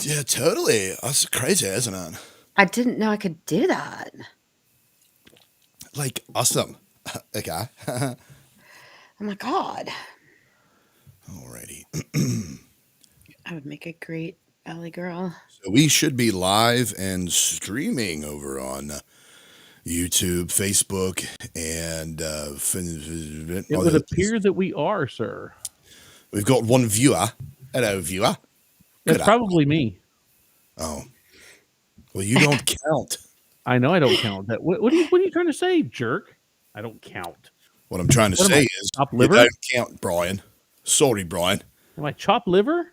Yeah, totally. That's crazy, isn't it? I didn't know I could do that. Like, awesome. Okay. Oh my God. Alrighty. I would make a great Valley girl. So we should be live and streaming over on YouTube, Facebook, and It would appear that we are, sir. we've got one viewer. Hello, viewer. That's probably me. Oh, well, you don't count. I know I don't count. That. What are you trying to say, jerk? I don't count. What I'm trying to say is, chop you liver? don't count, Brian. Sorry, Brian. Am I chopped liver?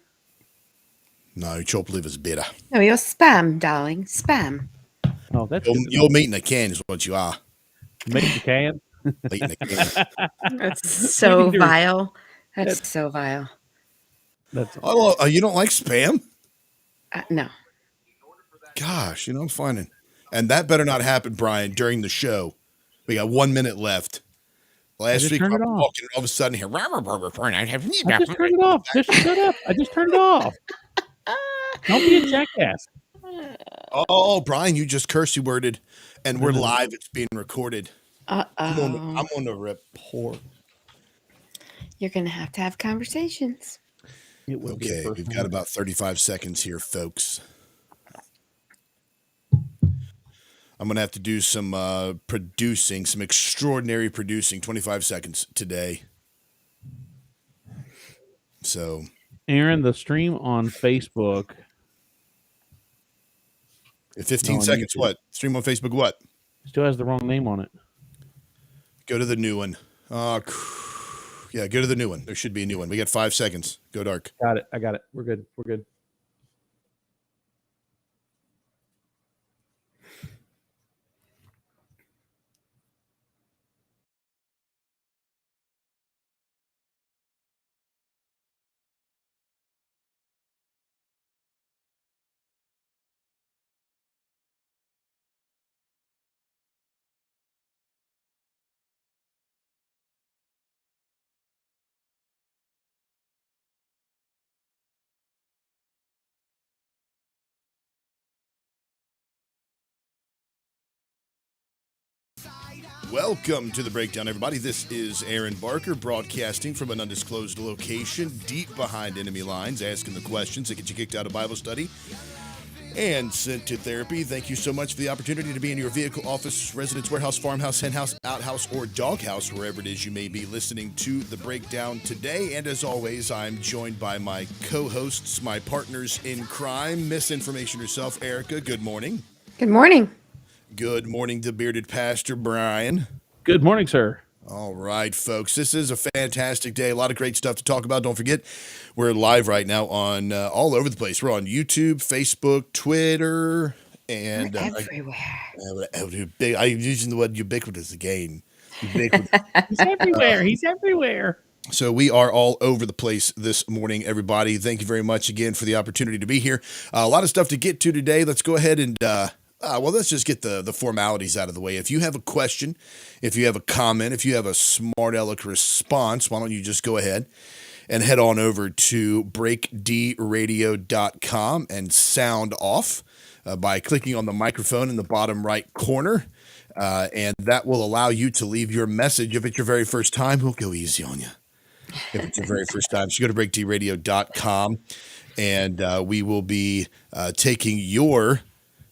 No, chopped liver's better. No, you're spam, darling. Spam. Oh, that's You're meat in a can is what you are. Meat in a can. Meat in a can. That's so Maybe vile. That's so vile. That's You don't like spam? No. Gosh, I'm finding. And that better not happen, Brian, during the show. We got 1 minute left. Last week, I'm walking all of a sudden here. I just turned it off. Just shut up. I just turned it off. Don't be a jackass. Oh, Brian, you just cursey worded, and we're live. It's being recorded. I'm on the report. You're going to have conversations. Okay, we've got about 35 seconds here, folks. I'm going to have to do some producing, some extraordinary producing, 25 seconds today. So, Aaron, the stream on Facebook. 15 seconds, what? Stream on Facebook, what? Still has the wrong name on it. Go to the new one. Yeah, go to the new one. There should be a new one. We got 5 seconds. Go dark. Got it. I got it. We're good. We're good. Welcome to the breakdown, everybody. This is Aaron Barker broadcasting from an undisclosed location deep behind enemy lines, asking the questions that get you kicked out of Bible study and sent to therapy. Thank you so much for the opportunity to be in your vehicle, office, residence, warehouse, farmhouse, henhouse, outhouse, or doghouse, wherever it is you may be listening to the breakdown today. And as always, I'm joined by my co-hosts, my partners in crime, misinformation herself, Erica. Good morning. Good morning. Good morning to bearded pastor Bryan. Good morning, sir. All right, folks. This is a fantastic day. A lot of great stuff to talk about. Don't forget, we're live right now on all over the place. We're on YouTube, Facebook, Twitter, and everywhere. I'm using the word ubiquitous again. He's everywhere. He's everywhere. So we are all over the place this morning, everybody. Thank you very much again for the opportunity to be here. A lot of stuff to get to today. Let's go ahead and let's just get the formalities out of the way. If you have a question, if you have a comment, if you have a smart aleck response, why don't you just go ahead and head on over to breakdradio.com and sound off by clicking on the microphone in the bottom right corner. And that will allow you to leave your message. If it's your very first time, we'll go easy on you. If it's your very first time, so go to breakdradio.com and we will be taking your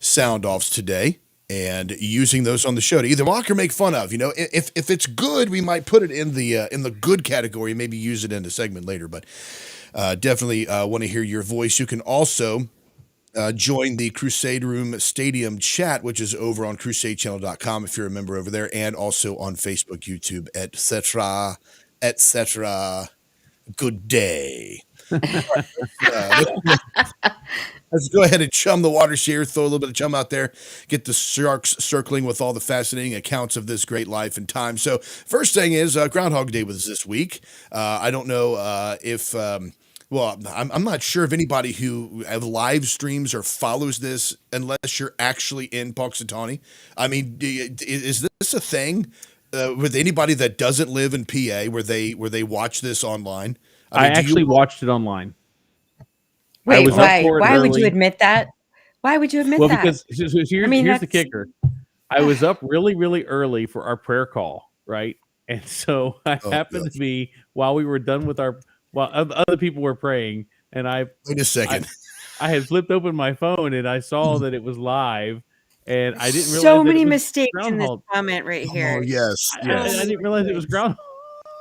sound offs today and using those on the show to either mock or make fun of. If it's good, we might put it in the good category, maybe use it in a segment later, but definitely want to hear your voice. You can also join the Crusade Room Stadium chat, which is over on crusadechannel.com if you're a member over there, and also on Facebook, YouTube, etc. Good day. Let's go ahead and chum the waters here, throw a little bit of chum out there, get the sharks circling with all the fascinating accounts of this great life and time. So first thing is Groundhog Day was this week. I don't know if I'm not sure of anybody who have live streams or follows this unless you're actually in Punxsutawney. I mean, is this a thing with anybody that doesn't live in PA where they watch this online? I actually watched it online. I Wait, was up why? for it Why would you early. admit that? Why would you admit Well, that? because here's the That's kicker. I was up really, really early for our prayer call, right? And so I Oh, happened to gosh. be while we were done with while other people were praying, and Wait a second. I had flipped open my phone and I saw that it was live, and I didn't realize so that it many was mistakes in this Groundhog. comment right Oh, here. yes, I, Oh I yes. my didn't realize it was goodness.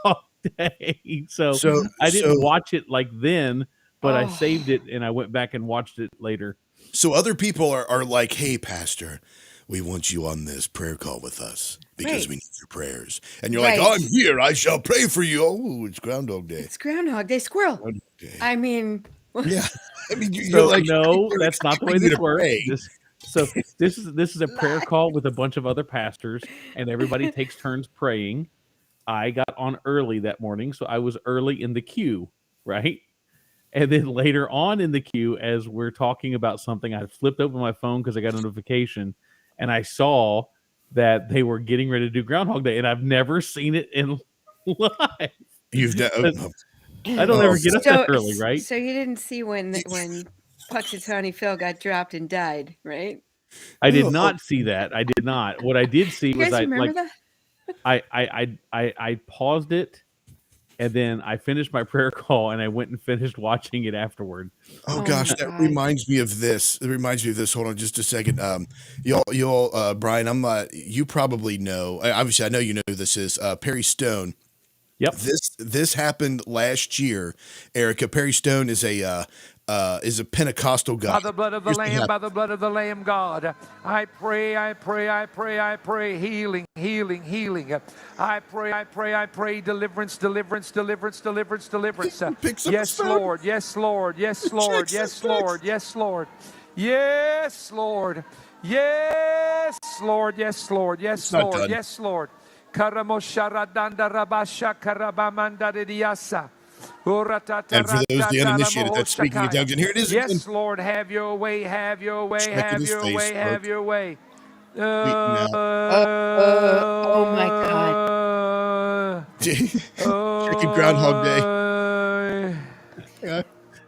Groundhog Day, so So, I so, didn't watch it like then, but I Oh, saved it and I went back and watched it later. so other people are like, "Hey, Pastor, we want you on this prayer call with us because we right, need your prayers." And you're like, right. "I'm here. I shall pray for you." Oh, it's Groundhog Day. It's Groundhog Day, squirrel. Groundhog Day. I mean, Yeah. I mean, you're So like, no, they're that's not the way expecting you this to works. pray. This is a prayer lie. call with a bunch of other pastors, and everybody takes turns praying. I got on early that morning, so I was early in the queue, right? And then later on in the queue, as we're talking about something, I flipped open my phone because I got a notification, and I saw that they were getting ready to do Groundhog Day, and I've never seen it in live. You've done. I don't ever get up that So, early, right? so you didn't see when Puxatawny Phil got dropped and died, right? I did Oh, not see that. I did not. What I did see You was guys remember that? I paused it, and then I finished my prayer call, and I went and finished watching it afterward. oh Oh gosh, my that God. reminds me of this. It reminds me of this. Hold on just a second. Y'all, Brian, you probably know, obviously I know you know who this is, Perry Stone. Yep. This happened last year, Erica. Perry Stone is a Pentecostal guy. By the blood of the Here's what Lamb, happened. by the blood of the Lamb, God. I pray, I pray, I pray, I pray. Healing, healing, healing. I pray, I pray, I pray. Deliverance, deliverance, deliverance, deliverance, deliverance. Picks up his Yes, phone. Lord, yes, Lord, yes, Lord, Checks yes, the Lord, text. yes, Lord. Yes, Lord. Yes, Lord, yes, Lord, yes, It's not Lord, done. yes, Lord. Karamosharadanda rabasha karabamanda diasa. And for those the uninitiated, that's speaking in tongues. And here it is again. Yes, Lord, have your way, have your way, Checking have his your face, way, have folks. your way. Tweeting out. Oh my God. Checking Groundhog Day. Yeah,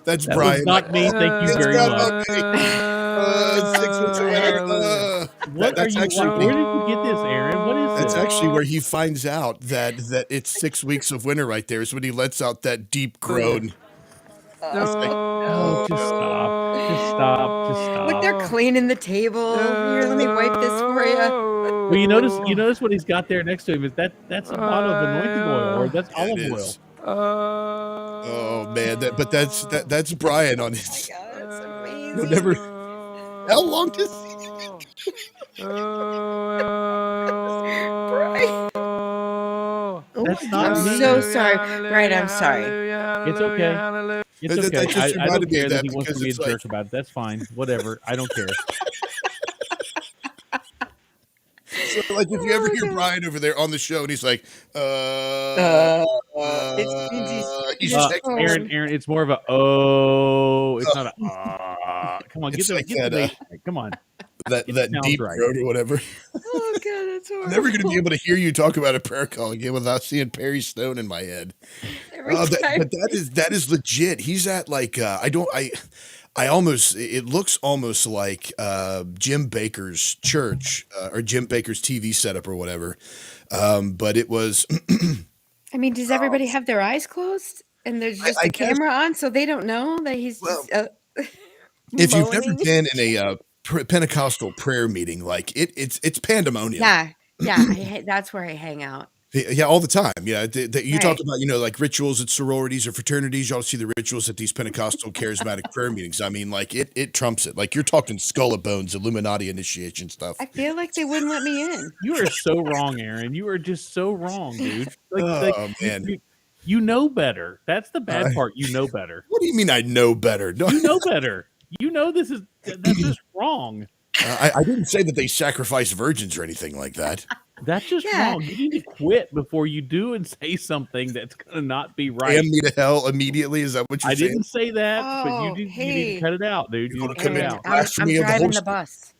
that's That Brian. was not me. Thank you It's very Groundhog much. Day. 6 weeks of winter. Hallelujah. What are That's you? actually Where did you get this, Aaron? What is that's this? actually where he finds out that it's 6 weeks of winter right there. Is when he lets out that deep groan. It's like, Oh, just stop. Just stop. Just Look, stop. they're cleaning the table. Here, let me wipe this for you. Well, you notice what he's got there next to him is that's a bottle of anointing oil, or that's yeah, it olive oil. is. Oh man, that's Brian on Oh my his. God, that's You'll amazing. never. How long does Brian, That's not I'm me. so sorry. Brian, I'm sorry. It's okay. It's That okay. just I don't reminded me care of that that he wants to because be a it's like, jerk about it. That's fine. Whatever. I don't care. so like if you ever Oh hear my God. Brian over there on the show and he's like, It means he's his checking. Aaron, phone. it's more of a oh. It's not a come on, It's like get the that basics right. Come on, that get the sounds deep right. throat or whatever. Oh God, that's I'm never going to be horrible. able to hear you talk about a prayer call again without seeing Perry Stone in my head. Every But time. that is legit. He's at like I almost it looks almost like Jim Baker's church or Jim Baker's TV setup or whatever. But it was I mean, does everybody have their eyes closed and there's just I a guess camera on so they don't know that he's well just if you've never moaning? been in a Pentecostal prayer meeting, like it's pandemonium. Yeah, that's where I hang out. Yeah, all the time. Yeah, you talk Right. about like rituals at sororities or fraternities. Y'all see the rituals at these Pentecostal charismatic prayer meetings. I mean, like it trumps it. Like you're talking skull and bones, Illuminati initiation stuff. I feel like they wouldn't let me in. You are so wrong, Aaron. You are just so wrong, dude. Like Oh man, you know better. That's the bad part. You know better. what do you mean? I know better? No, You know better. You know that's just wrong. I didn't say that they sacrifice virgins or anything like that. That's just Yeah. wrong. You need to quit before you do and say something that's gonna not be right. Damn me to hell immediately. Is that what you're I saying? didn't say that, but Oh, you need hey. to cut it out, dude. You You're need to gonna cut it commit out. I'm blasphemy of the driving Holy the Spirit. bus.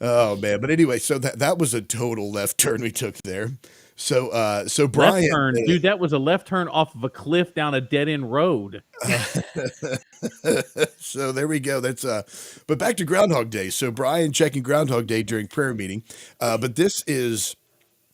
Oh man, but anyway, so that was a total left turn we took there. So Left Brian, turn, dude. That was a left turn off of a cliff down a dead end road. So there we go. That's but back to Groundhog Day. So Brian checking Groundhog Day during prayer meeting. But this is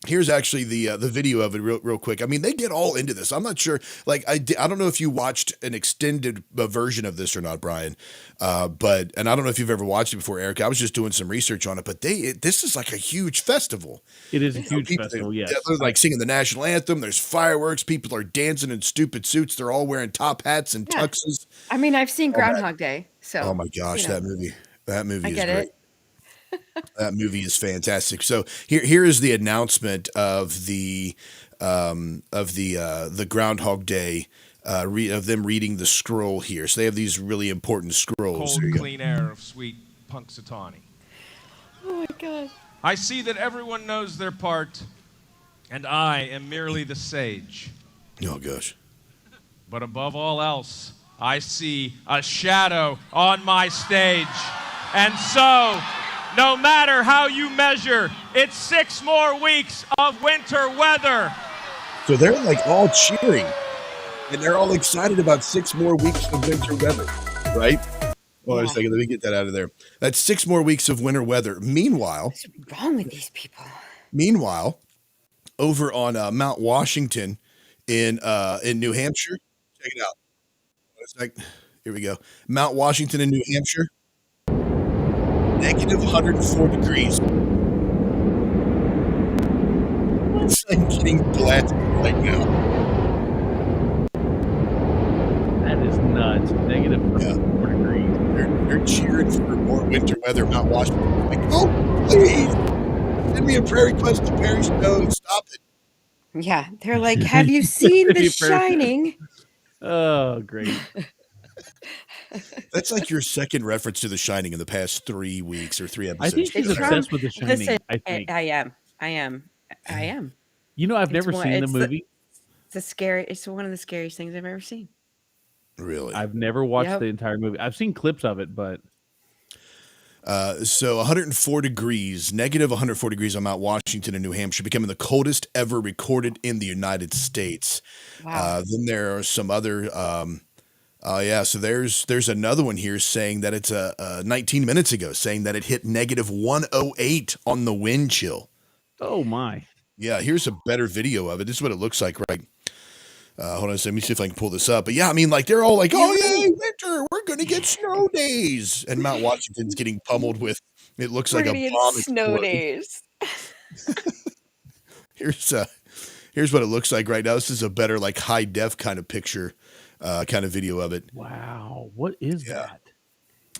here's actually the video of it real quick. I mean, they get all into this. I'm not sure. Like I don't know if you watched an extended version of this or not, Brian. But I don't know if you've ever watched it before, Eric. I was just doing some research on it. But this is like a huge festival. It is a huge People, festival, yes. they're like singing the national anthem. There's fireworks. People are dancing in stupid suits. They're all wearing top hats and Yeah. tuxes. I mean, I've seen Groundhog Day, so. Oh my gosh, that movie I is get great. it. That movie is fantastic. So here is the announcement of the Groundhog Day of them reading the scroll here. So they have these really important scrolls. Cold, clean air of sweet Punxsutawney. Oh my God. I see that everyone knows their part, and I am merely the sage. Oh gosh. But above all else, I see a shadow on my stage. And so, no matter how you measure, it's 6 more weeks of winter weather. So they're like all cheering, and they're all excited about 6 more weeks of winter weather, right? Hold on a second. Let me get that out of there. That's 6 more weeks of winter weather. Meanwhile, What's wrong with these people? Over on Mount Washington in New Hampshire, check it out. Here we go. Mount Washington in New Hampshire, negative 104 degrees. It's like getting blasted right now. That is nuts. Negative 4 degrees. They're cheering for more winter weather. Mount Washington, like, oh please, send me a prayer request to Perry Stone. Stop it. Yeah, they're like, have you seen The Shining? Oh, great. That's like your second reference to The Shining in the past 3 weeks or 3 I episodes. think she's It's obsessed with The Shining. Listen, I think. I am. You know, I've It's never one- seen the it's movie. It's one of the scariest things I've ever seen. Really? I've never watched Yep. the entire movie. I've seen clips of it, but So 104 degrees, negative 104 degrees on Mount Washington in New Hampshire, becoming the coldest ever recorded in the United States. Wow. Then there are some other, so there's another one here saying that it's 19 minutes ago, saying that it hit negative 108 on the wind chill. oh my. Yeah, here's a better video of it. This is what it looks like, right? Hold on a second. Let me see if I can pull this up. But yeah, I mean, like, they're all like, oh, yay, winter. We're going to get snow days. And Mount Washington's getting pummeled with, it looks We're like gonna a get bomb. snow exploding. days. Here's what it looks like right now. This is a better, like, high def kind of picture, kind of video of it. Wow. What is that?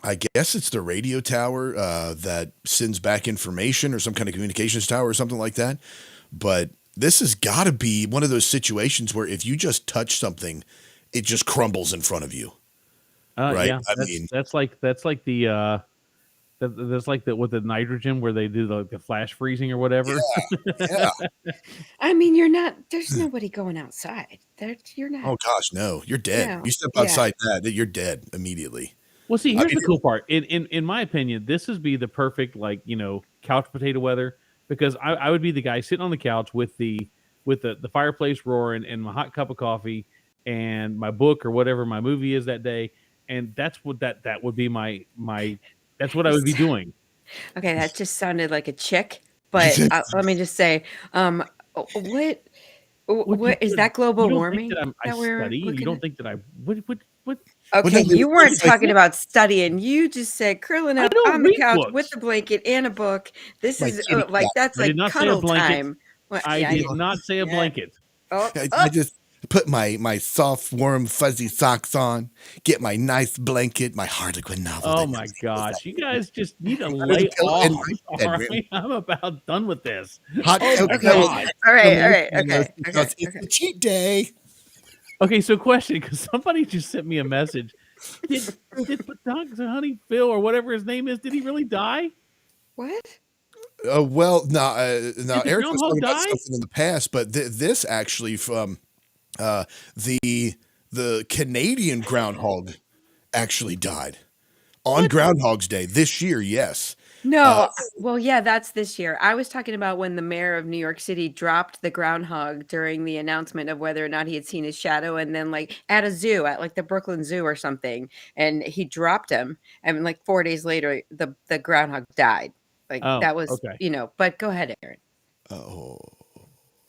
I guess it's the radio tower that sends back information or some kind of communications tower or something like that. But this has got to be one of those situations where if you just touch something, it just crumbles in front of you. Right? Yeah. I That's, mean- that's like the that's like the with the nitrogen where they do the flash freezing or whatever. Yeah. I mean, there's nobody going outside. You're not. Oh gosh, no, you're dead. No. You step Yeah. outside that, you're dead immediately. Well, see, I here's mean- the cool part. In my opinion, this would be the perfect couch potato weather because I would be the guy sitting on the couch with the fireplace roaring and my hot cup of coffee and my book or whatever my movie is that day, and that's what that would be my that's what I would be doing. Okay, that just sounded like a chick. But let me just say, what is that global You don't warming? think that I we're study? You looking don't at? think that I what? Okay, no, you weren't I talking think- about studying. You just said curling I up don't on the read couch books. with the blanket and a book. This My is kitty like cat. that's I did like not say a cuddle blanket. time. Well, I yeah, did yeah. not say a Yeah. blanket. Oh, I just put my soft, warm, fuzzy socks on, get my nice blanket, my Harlequin novel. Oh that my never gosh, you guys just need to Under lay the pillow in off. my All bedroom. right, I'm about done with this. Hot Oh my cocoa. God. all right, Because okay. it's a cheat day. Okay, so question, because somebody just sent me a message. Did Dr. Honey Phil or whatever his name is, did he really die? What? Well, no, the Eric was groundhog talking about die? something in the past, but this actually from the Canadian groundhog actually died on Groundhog's Day this year. Yes, No, well, yeah, that's this year. I was talking about when the mayor of New York City dropped the groundhog during the announcement of whether or not he had seen his shadow, and then like at a zoo, at like the Brooklyn Zoo or something, and he dropped him, and like 4 days later, the groundhog died. Like Oh, that was, okay. but go ahead, Aaron. Oh,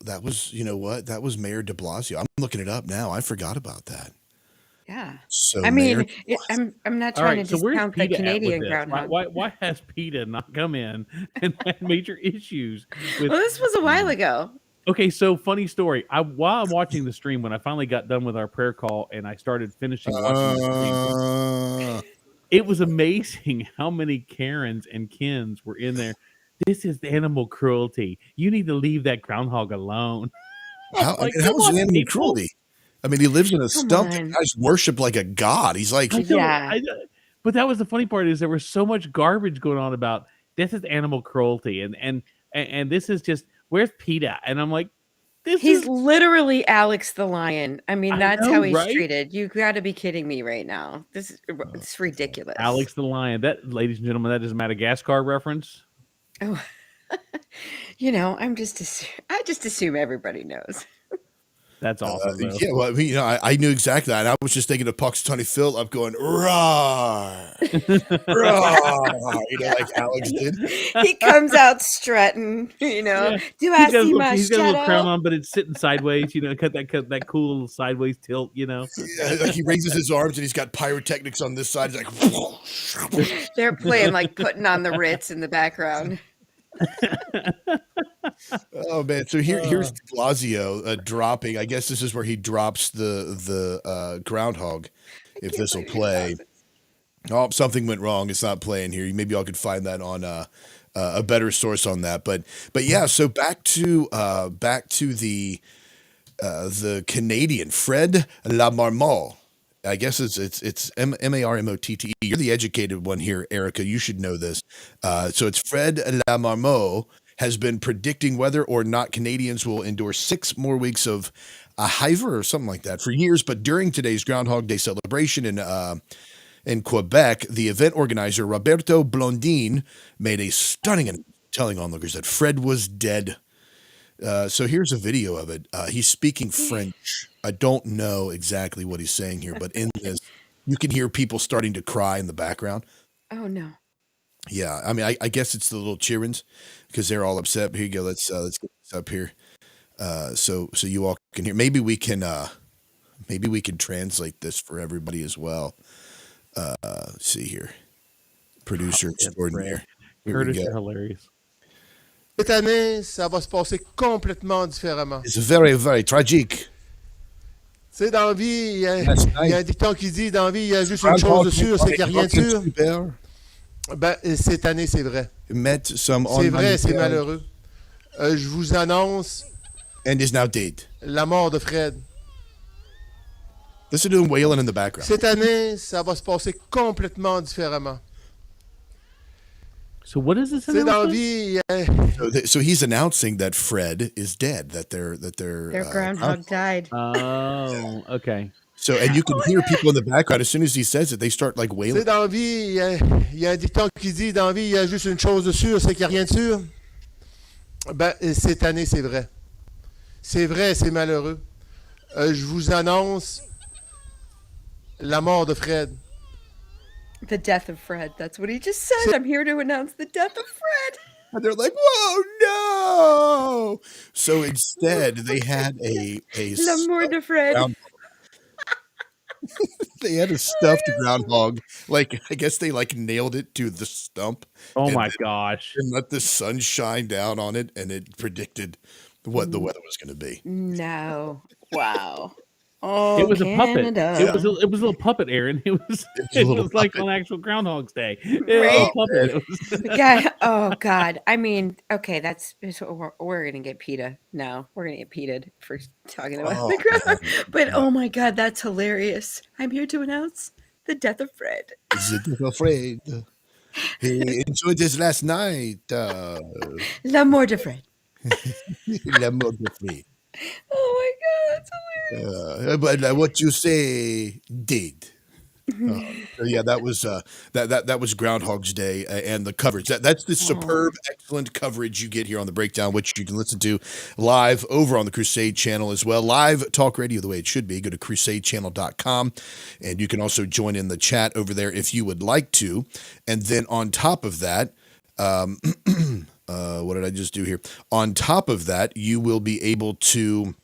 that was, you know what? That was Mayor de Blasio. I'm looking it up now. I forgot about that. Yeah. So I Mayor mean, de I'm not All trying right. to So where's discount the PETA at with Canadian this? Why, groundhog. why has PETA not come in and had major issues with? Well, this was a while ago. Okay, so funny story. While I'm watching the stream, when I finally got done with our prayer call and I started finishing watching the stream, it was amazing how many Karens and Kens were in there. This is animal cruelty. You need to leave that groundhog alone. how Like, is come it on, animal people. cruelty? I mean, he lives in a Come stump that on. guys worship like a god. He's like, I know, Yeah. but that was the funny part is there was so much garbage going on about this is animal cruelty and this is just where's PETA? And I'm like, this He's is literally Alex the lion. I mean, I that's know, how he's right? treated. You got to be kidding me right now. It's ridiculous. Alex the Lion. That, ladies and gentlemen, that is a Madagascar reference. Oh, I just assume everybody knows. That's awesome, though. yeah, well, I mean, I knew exactly that. I was just thinking of Puxatawny Phil up going, roar, roar, like Alex did. He comes out strutting, Yeah. Do I see my He's got a little crown shadow? on, but it's sitting sideways. Cut that cool little sideways tilt. Yeah, like he raises his arms and he's got pyrotechnics on this side. He's like, They're playing like putting on the Ritz in the background. oh man! So here's de Blasio dropping. I guess this is where he drops the groundhog. If this will play. Oh, something went wrong. It's not playing here. Maybe y'all could find that on a better source on that. But yeah. So back to the Canadian Fred Lamarmot. I guess it's Marmotte. You're the educated one here, Erica. You should know this. So it's Fred Lamarmot has been predicting whether or not Canadians will endure 6 more weeks of a hiver or something like that for years. But during today's Groundhog Day celebration in Quebec, the event organizer Roberto Blondin made a stunning and telling onlookers that Fred was dead. So here's a video of it. He's speaking French. I don't know exactly what he's saying here, but in this, you can hear people starting to cry in the background. Oh no. Yeah, I mean, I guess it's the little childrens because they're all upset. Here you go. Let's get this up here, so you all can hear. Maybe we can translate this for everybody as well. Let's see here, producer extraordinaire. Here we Curtis, go. you're hilarious. Cette année, ça va se passer complètement différemment. It's very, very tragique. Tu sais, dans la vie, il y a un dicton qui dit, dans la vie, il y a juste une chose Groundhog de sûr, c'est qu'il n'y a rien de sûr. super. Ben, cette année, c'est vrai. Met some C'est vrai, c'est on malheureux. Je vous annonce and is now dead. la mort de Fred. Listen to him wailing in the background. Cette année, ça va se passer complètement différemment. So what is this? Tu sais, dans la announcement? vie, il y a... So he's announcing that Fred is dead. That their Groundhog died. Oh, okay. So and you can hear people in the background as soon as he says it, they start like Tu sais, wailing. dans la vie, il y a un dicton qui dit, dans la vie, il y a juste une chose de sûr, c'est qu'il n'y a rien de sûr. Ben, cette année, c'est vrai. C'est vrai, c'est malheureux. Je vous annonce la mort de Fred. The death of Fred. That's what he just said. I'm here to announce the death of Fred. And they're like, "Whoa, no!" So instead, they had a L'amour de Fred. groundhog. They had a stuffed groundhog. Like I guess they like nailed it to the stump. Oh and my then- gosh. And let the sun shine down on it, and it predicted what the weather was going to be. No. Wow. Oh, It was a puppet. Canada. It was a little puppet, Aaron. It was a little like puppet. on actual Groundhog's Day. It Right? was a puppet. It was- God, oh God. I mean, okay, that's we're gonna get PETA. No, we're gonna get PETA'd for talking about Oh, the ground. man. But oh my God, that's hilarious. I'm here to announce the death of Fred. Is it afraid? He enjoyed his last night. L'amour de Fred. L'amour de Fred. Oh my God, that's hilarious. But what you say did. So yeah, that was that was Groundhog's Day and the coverage. That's the superb, excellent coverage you get here on the Breakdown, which you can listen to live over on the Crusade channel as well. Live talk radio the way it should be. Go to crusadechannel.com, and you can also join in the chat over there if you would like to. And then on top of that, what did I just do here? On top of that, you will be able to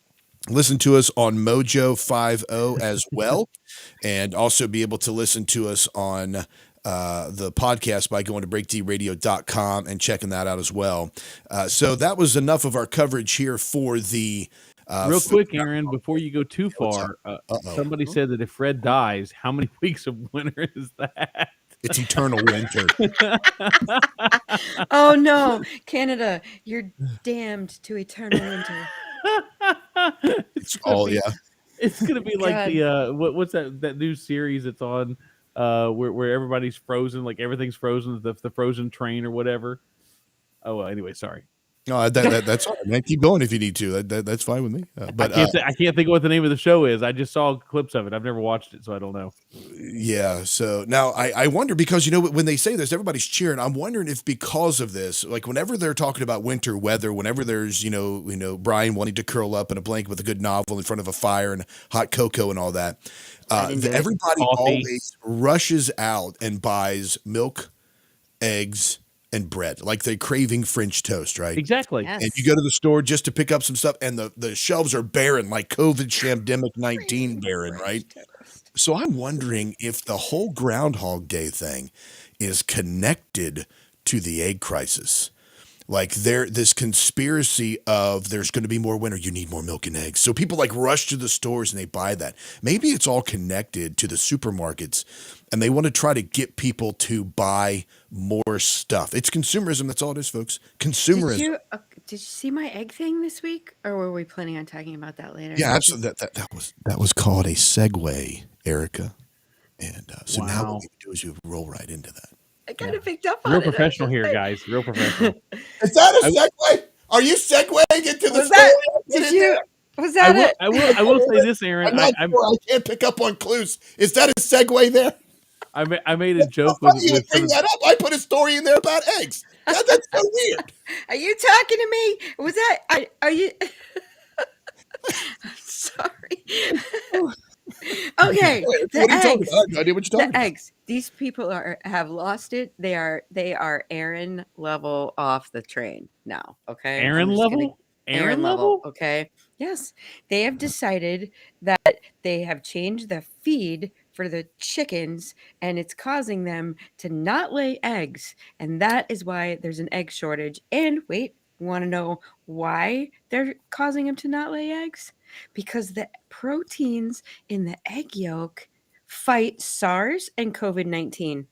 listen to us on Mojo 50 as well, and also be able to listen to us on the podcast by going to breakdradio.com and checking that out as well. So that was enough of our coverage here for the Real quick, Aaron, before you go too far, somebody said that if Fred dies, how many weeks of winter is that? It's eternal winter. Oh no, Canada, you're damned to eternal winter. It's all yeah. It's gonna be like God. the what's that new series that's on where everybody's frozen, like everything's frozen, the frozen train or whatever. Oh well, anyway, sorry. No, that's all right, man. Keep going if you need to. That's fine with me. But I can't think of what the name of the show is. I just saw clips of it. I've never watched it, so I don't know. yeah. So now I wonder, because when they say this, everybody's cheering. I'm wondering if because of this, like whenever they're talking about winter weather, whenever there's Brian wanting to curl up in a blanket with a good novel in front of a fire and hot cocoa and all that, everybody always rushes out and buys milk, eggs, and bread, like they're craving French toast, right? Exactly. Yes. And you go to the store just to pick up some stuff, and the shelves are barren, like COVID shamdemic 19 barren, right? So I'm wondering if the whole Groundhog Day thing is connected to the egg crisis. Like this conspiracy of there's going to be more winter, you need more milk and eggs. So people like rush to the stores and they buy that. Maybe it's all connected to the supermarkets, and they want to try to get people to buy more stuff. It's consumerism. That's all it is, folks. Consumerism. Did you see my egg thing this week, or were we planning on talking about that later? Yeah, absolutely. That was called a segue, Erica. And so now what we do is you roll right into that. I kind of picked up on Real it. professional here, guys. Real professional. Is that a segue? Are you segueing into the Was story? that? Did you? Was that I will say this, Aaron. I'm not sure. I can't pick up on clues. Is that a segue there? I made a joke Why with you bring that up? I put a story in there about eggs. That's so weird. Are you talking to me? Was that? Are you? I'm sorry. Okay, What the are you talking eggs. about? I have no idea what you're talking The about. eggs. These people have lost it. They are Aaron level off the train now. Okay, Aaron level. Aaron level. Okay. Yes, they have decided that they have changed the feed for the chickens, and it's causing them to not lay eggs, and that is why there's an egg shortage. And wait, want to know why they're causing them to not lay eggs? Because the proteins in the egg yolk fight SARS and COVID-19.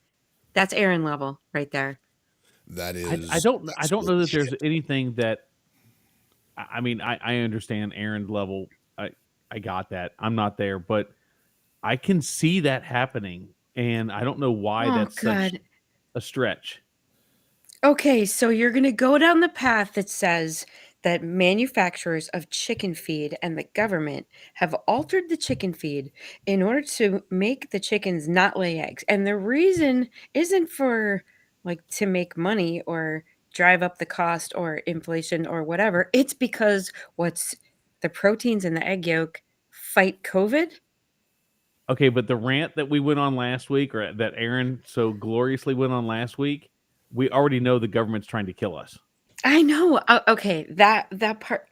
That's Aaron level right there. That is. I don't know that there's anything that. I mean, I understand Aaron's level. I got that. I'm not there, but I can see that happening, and I don't know why that's such a stretch. Okay, so you're going to go down the path that says that manufacturers of chicken feed and the government have altered the chicken feed in order to make the chickens not lay eggs. And the reason isn't for to make money or drive up the cost or inflation or whatever. It's because the proteins in the egg yolk fight COVID. Okay, but the rant that we went on last week, or that Aaron so gloriously went on last week, we already know the government's trying to kill us. I know. Okay, that part.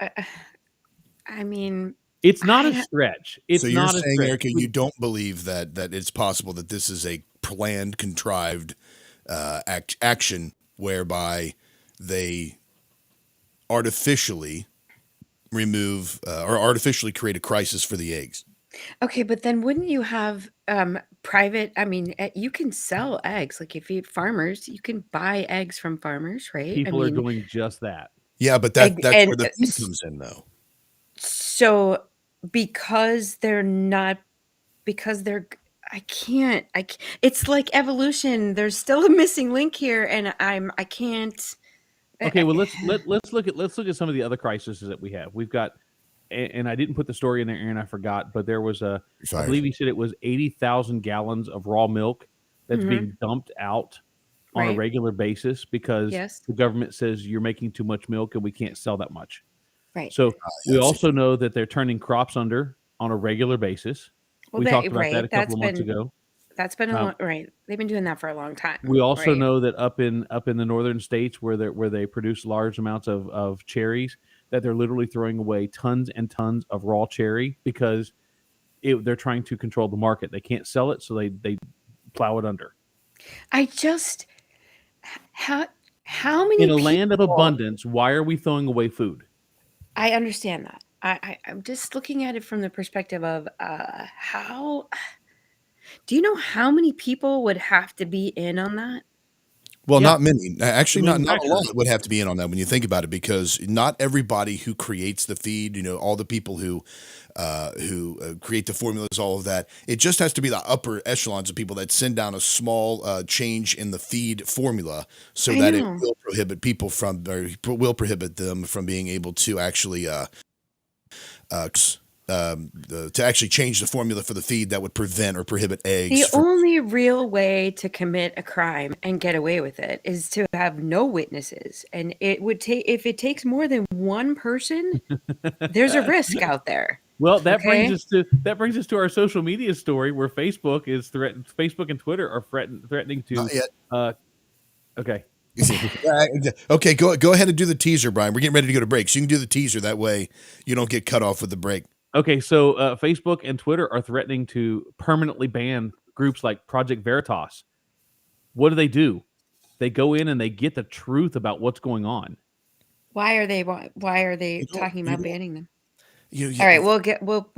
I mean, it's not a stretch. It's so you're not saying, a stretch. Erica, you don't believe that it's possible that this is a planned, contrived action whereby they artificially remove or artificially create a crisis for the eggs. Okay, but then wouldn't you have private? I mean, you can sell eggs. Like if you farmers, you can buy eggs from farmers, right? People are doing just that. Yeah, but that's where the fee comes in, though. So because they're. I can't. It's like evolution. There's still a missing link here, and I can't. Okay, well let's look at some of the other crises that we have. We've got and I didn't put the story in there, Aaron, I forgot, but there was I Fired. believe he said it was 80,000 gallons of raw milk that's being dumped out on a Right. regular basis because Yes. the government says you're making too much milk and we can't sell that much. Right. So we yes. also know that they're turning crops under on a regular basis. Well, We that- talked about right, that a couple of that's months been- ago. That's been right. They've been doing that for a long time. We also right? know that up in the northern states where they produce large amounts of cherries, that they're literally throwing away tons and tons of raw cherry because they're trying to control the market. They can't sell it, so they plow it under. I just how many In a land of people- abundance, why are we throwing away food? I understand that. I'm just looking at it from the perspective of how. Do you know how many people would have to be in on that? Well, Yeah. not many. Actually, not a Manufacturers. lot would have to be in on that when you think about it, because not everybody who creates the feed, all the people who create the formulas, all of that, it just has to be the upper echelons of people that send down a small change in the feed formula so I that it know. will prohibit people from, or will prohibit them from being able to actually to actually change the formula for the feed that would prevent or prohibit eggs. The only real way to commit a crime and get away with it is to have no witnesses. And it would take, if it takes more than one person, there's a risk out there. Well, that Okay. brings us to our social media story where Facebook and Twitter are threatening to. Not yet. Okay. Okay, go ahead and do the teaser, Brian. We're getting ready to go to break, so you can do the teaser. That way, you don't get cut off with the break. Okay, so Facebook and Twitter are threatening to permanently ban groups like Project Veritas. What do? They go in and they get the truth about what's going on. Why are they You don't- talking you about don't- banning them? You- All right, we'll get Well,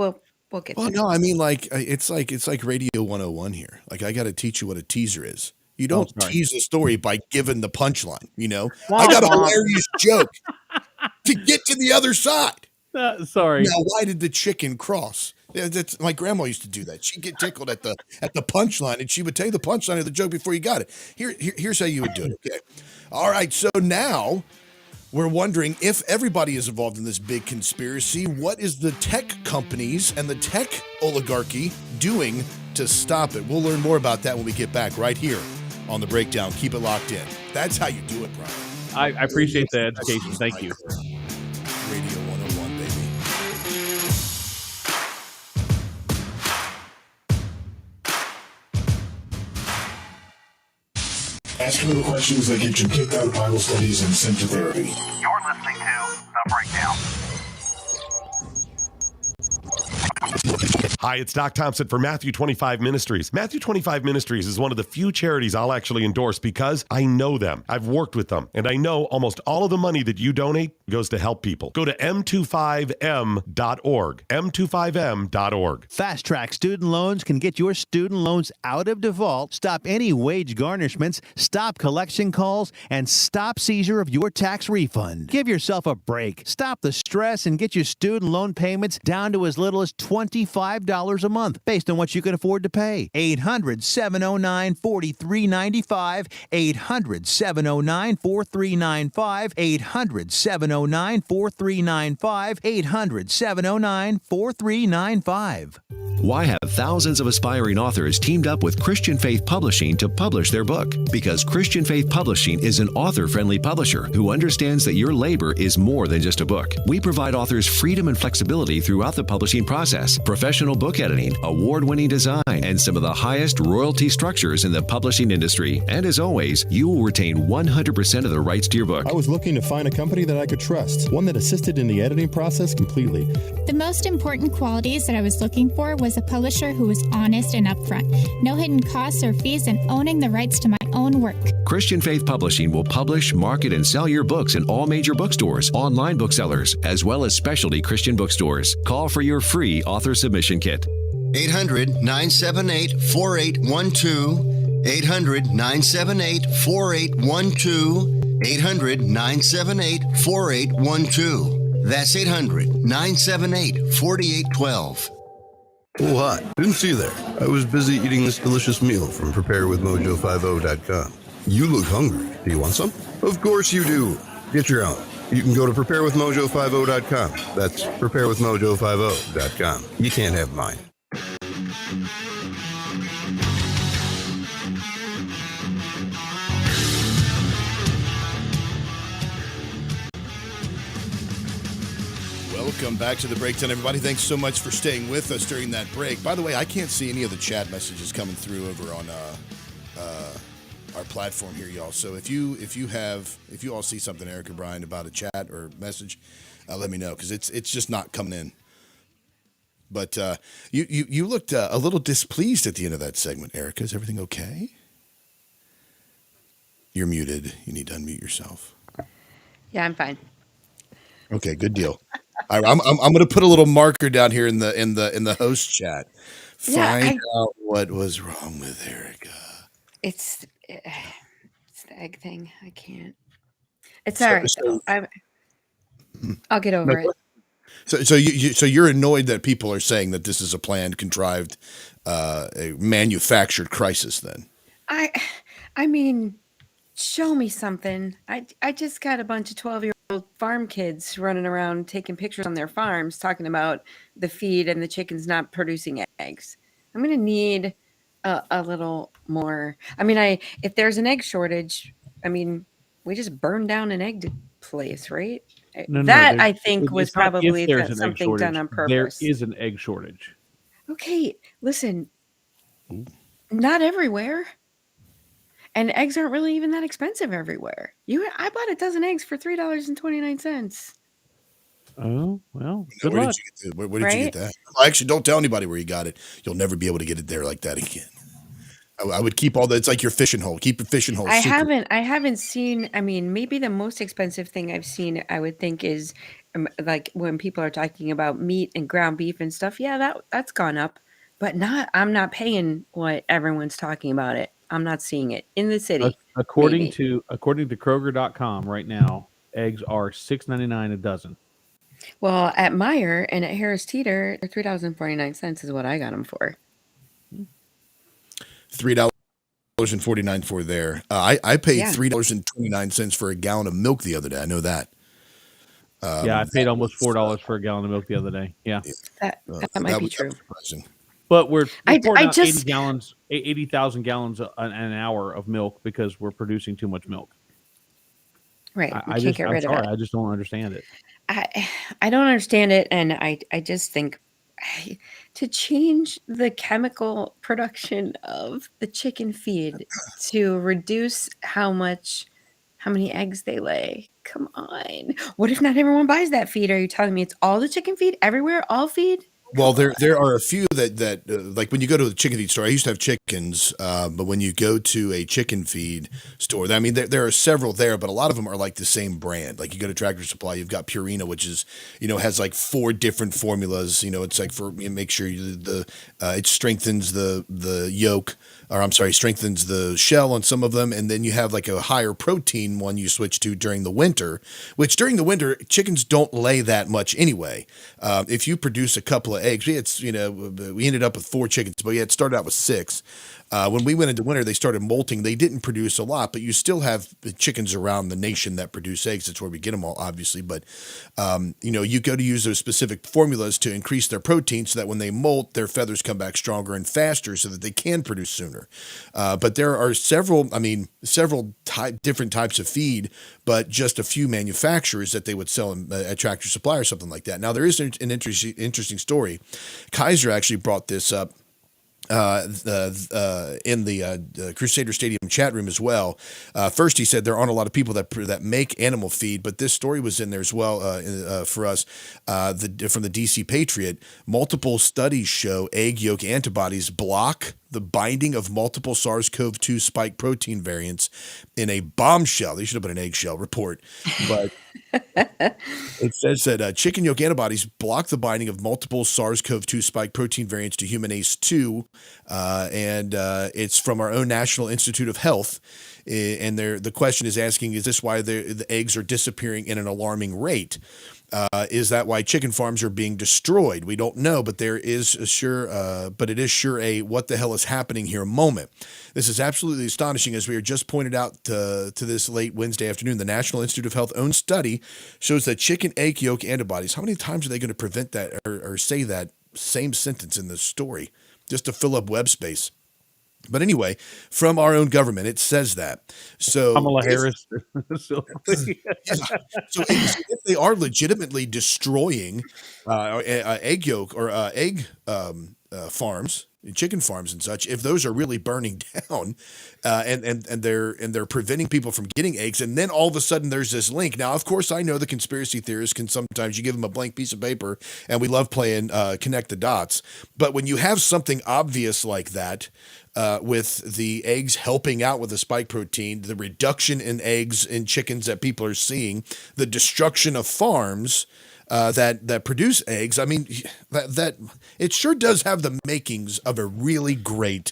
there. no, I mean, like it's like Radio 101 here. Like, I got to teach you what a teaser is. You don't sorry. tease a story by giving the punchline. I Womp got a womp. hilarious joke to get to the other side. Sorry. Now, why did the chicken cross? Yeah, that's, my grandma used to do that. She'd get tickled at the punchline, and she would tell you the punchline of the joke before you got it. Here's how you would do it. Okay, all right. So now we're wondering if everybody is involved in this big conspiracy. What is the tech companies and the tech oligarchy doing to stop it? We'll learn more about that when we get back right here on The Breakdown. Keep it locked in. That's how you do it, Brian. I appreciate the education. Thank you. Radio 101, baby. Asking the questions that get you kicked out of Bible studies and sent to therapy. You're listening to The Breakdown. Hi, it's Doc Thompson for Matthew 25 Ministries. Matthew 25 Ministries is one of the few charities I'll actually endorse because I know them. I've worked with them, and I know almost all of the money that you donate goes to help people. Go to m25m.org, m25m.org. Fast Track Student Loans can get your student loans out of default, stop any wage garnishments, stop collection calls, and stop seizure of your tax refund. Give yourself a break. Stop the stress and get your student loan payments down to as little as $25 a month based on what you can afford to pay. 800-709-4395, 800-709-4395, 800-709-4395, 800-709-4395. Why have thousands of aspiring authors teamed up with Christian Faith Publishing to publish their book? Because Christian Faith Publishing is an author-friendly publisher who understands that your labor is more than just a book. We provide authors freedom and flexibility throughout the publishing process, professional book editing, award-winning design, and some of the highest royalty structures in the publishing industry. And as always, you will retain 100% of the rights to your book. I was looking to find a company that I could trust, one that assisted in the editing process completely. The most important qualities that I was looking for was a publisher who was honest and upfront, no hidden costs or fees, and owning the rights to my own work. Christian Faith Publishing will publish, market, and sell your books in all major bookstores, online booksellers, as well as specialty Christian bookstores. Call for your free author submission kit. 800-978-4812. 800-978-4812. 800-978-4812. That's 800-978-4812. Oh, hi. Didn't see you there. I was busy eating this delicious meal from preparewithmojo50.com. You look hungry. Do you want some? Of course you do. Get your own. You can go to preparewithmojo50.com. That's preparewithmojo50.com. You can't have mine. Welcome back to the Breakdown, everybody. Thanks so much for staying with us during that break. By the way, I can't see any of the chat messages coming through over on our platform here, y'all. So if you all see something, Eric or Brian, about a chat or message, let me know, because it's just not coming in. But you looked a little displeased at the end of that segment, Erica. Is everything okay? You're muted. You need to unmute yourself. Yeah, I'm fine. Okay, good deal. I'm going to put a little marker down here in the host chat. Find out what was wrong with Erica. It's the egg thing. I can't. It's all right. I'll get over it. So you're annoyed that people are saying that this is a planned, contrived, a manufactured crisis. Then I mean, show me something. I just got a bunch of 12-year-old farm kids running around taking pictures on their farms, talking about the feed and the chickens not producing eggs. I'm gonna need a little more. I mean, if there's an egg shortage, I mean, we just burn down an egg place, right? I think was probably something done on purpose. There is an egg shortage. Okay, listen, not everywhere. And eggs aren't really even that expensive everywhere. I bought a dozen eggs for $3.29. Oh, well, good luck. Where did you get that? Well, actually, don't tell anybody where you got it. You'll never be able to get it there like that again. I would keep all that. It's like your fishing hole. Keep your fishing hole. I haven't seen. I mean, maybe the most expensive thing I've seen, I would think, is like when people are talking about meat and ground beef and stuff. Yeah, that's gone up, but I'm not paying what everyone's talking about it. I'm not seeing it in the city. According to Kroger.com right now, eggs are $6.99 a dozen. Well, at Meijer and at Harris Teeter, they're $3.49 is what I got them for. $3.49 for there. I paid $3.29 for a gallon of milk the other day. I know that. I paid almost $4 for a gallon of milk the other day. Yeah, that might be true. Surprising. But we're pouring out 80,000 gallons an hour of milk because we're producing too much milk. Right. We can't get rid of it. I just don't understand it. I don't understand it, and I just think to change the chemical production of the chicken feed to reduce how many eggs they lay. Come on. What if not everyone buys that feed? Are you telling me it's all the chicken feed everywhere, all feed? Well, there are a few that like when you go to the chicken feed store, I used to have chickens, but when you go to a chicken feed store, I mean, there are several there, but a lot of them are like the same brand. Like you go to Tractor Supply, you've got Purina, which is, has like 4 different formulas. It's like make sure it strengthens the yolk, or I'm sorry, strengthens the shell on some of them. And then you have like a higher protein one you switch to during the winter, which during the winter, chickens don't lay that much anyway. If you produce a couple of eggs, we ended up with 4 chickens, but it started out with 6. When we went into winter, they started molting. They didn't produce a lot, but you still have chickens around the nation that produce eggs. That's where we get them all, obviously. But, you go to use those specific formulas to increase their protein so that when they molt, their feathers come back stronger and faster so that they can produce sooner. But there are several different types of feed, but just a few manufacturers that they would sell at Tractor Supply or something like that. Now, there is an interesting story. Kaiser actually brought this up in the Crusader Stadium chat room as well. First, he said there aren't a lot of people that make animal feed, but this story was in there as well for us. From the DC Patriot, multiple studies show egg yolk antibodies block the binding of multiple SARS-CoV-2 spike protein variants in a bombshell. They should have put an eggshell report, but it says that chicken yolk antibodies block the binding of multiple SARS-CoV-2 spike protein variants to human ACE2, and it's from our own National Institute of Health. And the question is asking, is this why the eggs are disappearing in an alarming rate? Is that why chicken farms are being destroyed? We don't know, but there is but it is sure a what the hell is happening here moment. This is absolutely astonishing, as we are just pointed out to this late Wednesday afternoon. The National Institute of Health own study shows that chicken egg yolk antibodies. How many times are they going to prevent that or say that same sentence in the story just to fill up web space? But anyway, from our own government, it says that. So Kamala Harris. So if they are legitimately destroying egg yolk or egg farms, chicken farms and such, if those are really burning down, and they're preventing people from getting eggs, and then all of a sudden there's this link. Now, of course, I know the conspiracy theorists can sometimes you give them a blank piece of paper, and we love playing connect the dots. But when you have something obvious like that, with the eggs helping out with the spike protein, the reduction in eggs in chickens that people are seeing, the destruction of farms that produce eggs. I mean, that it sure does have the makings of a really great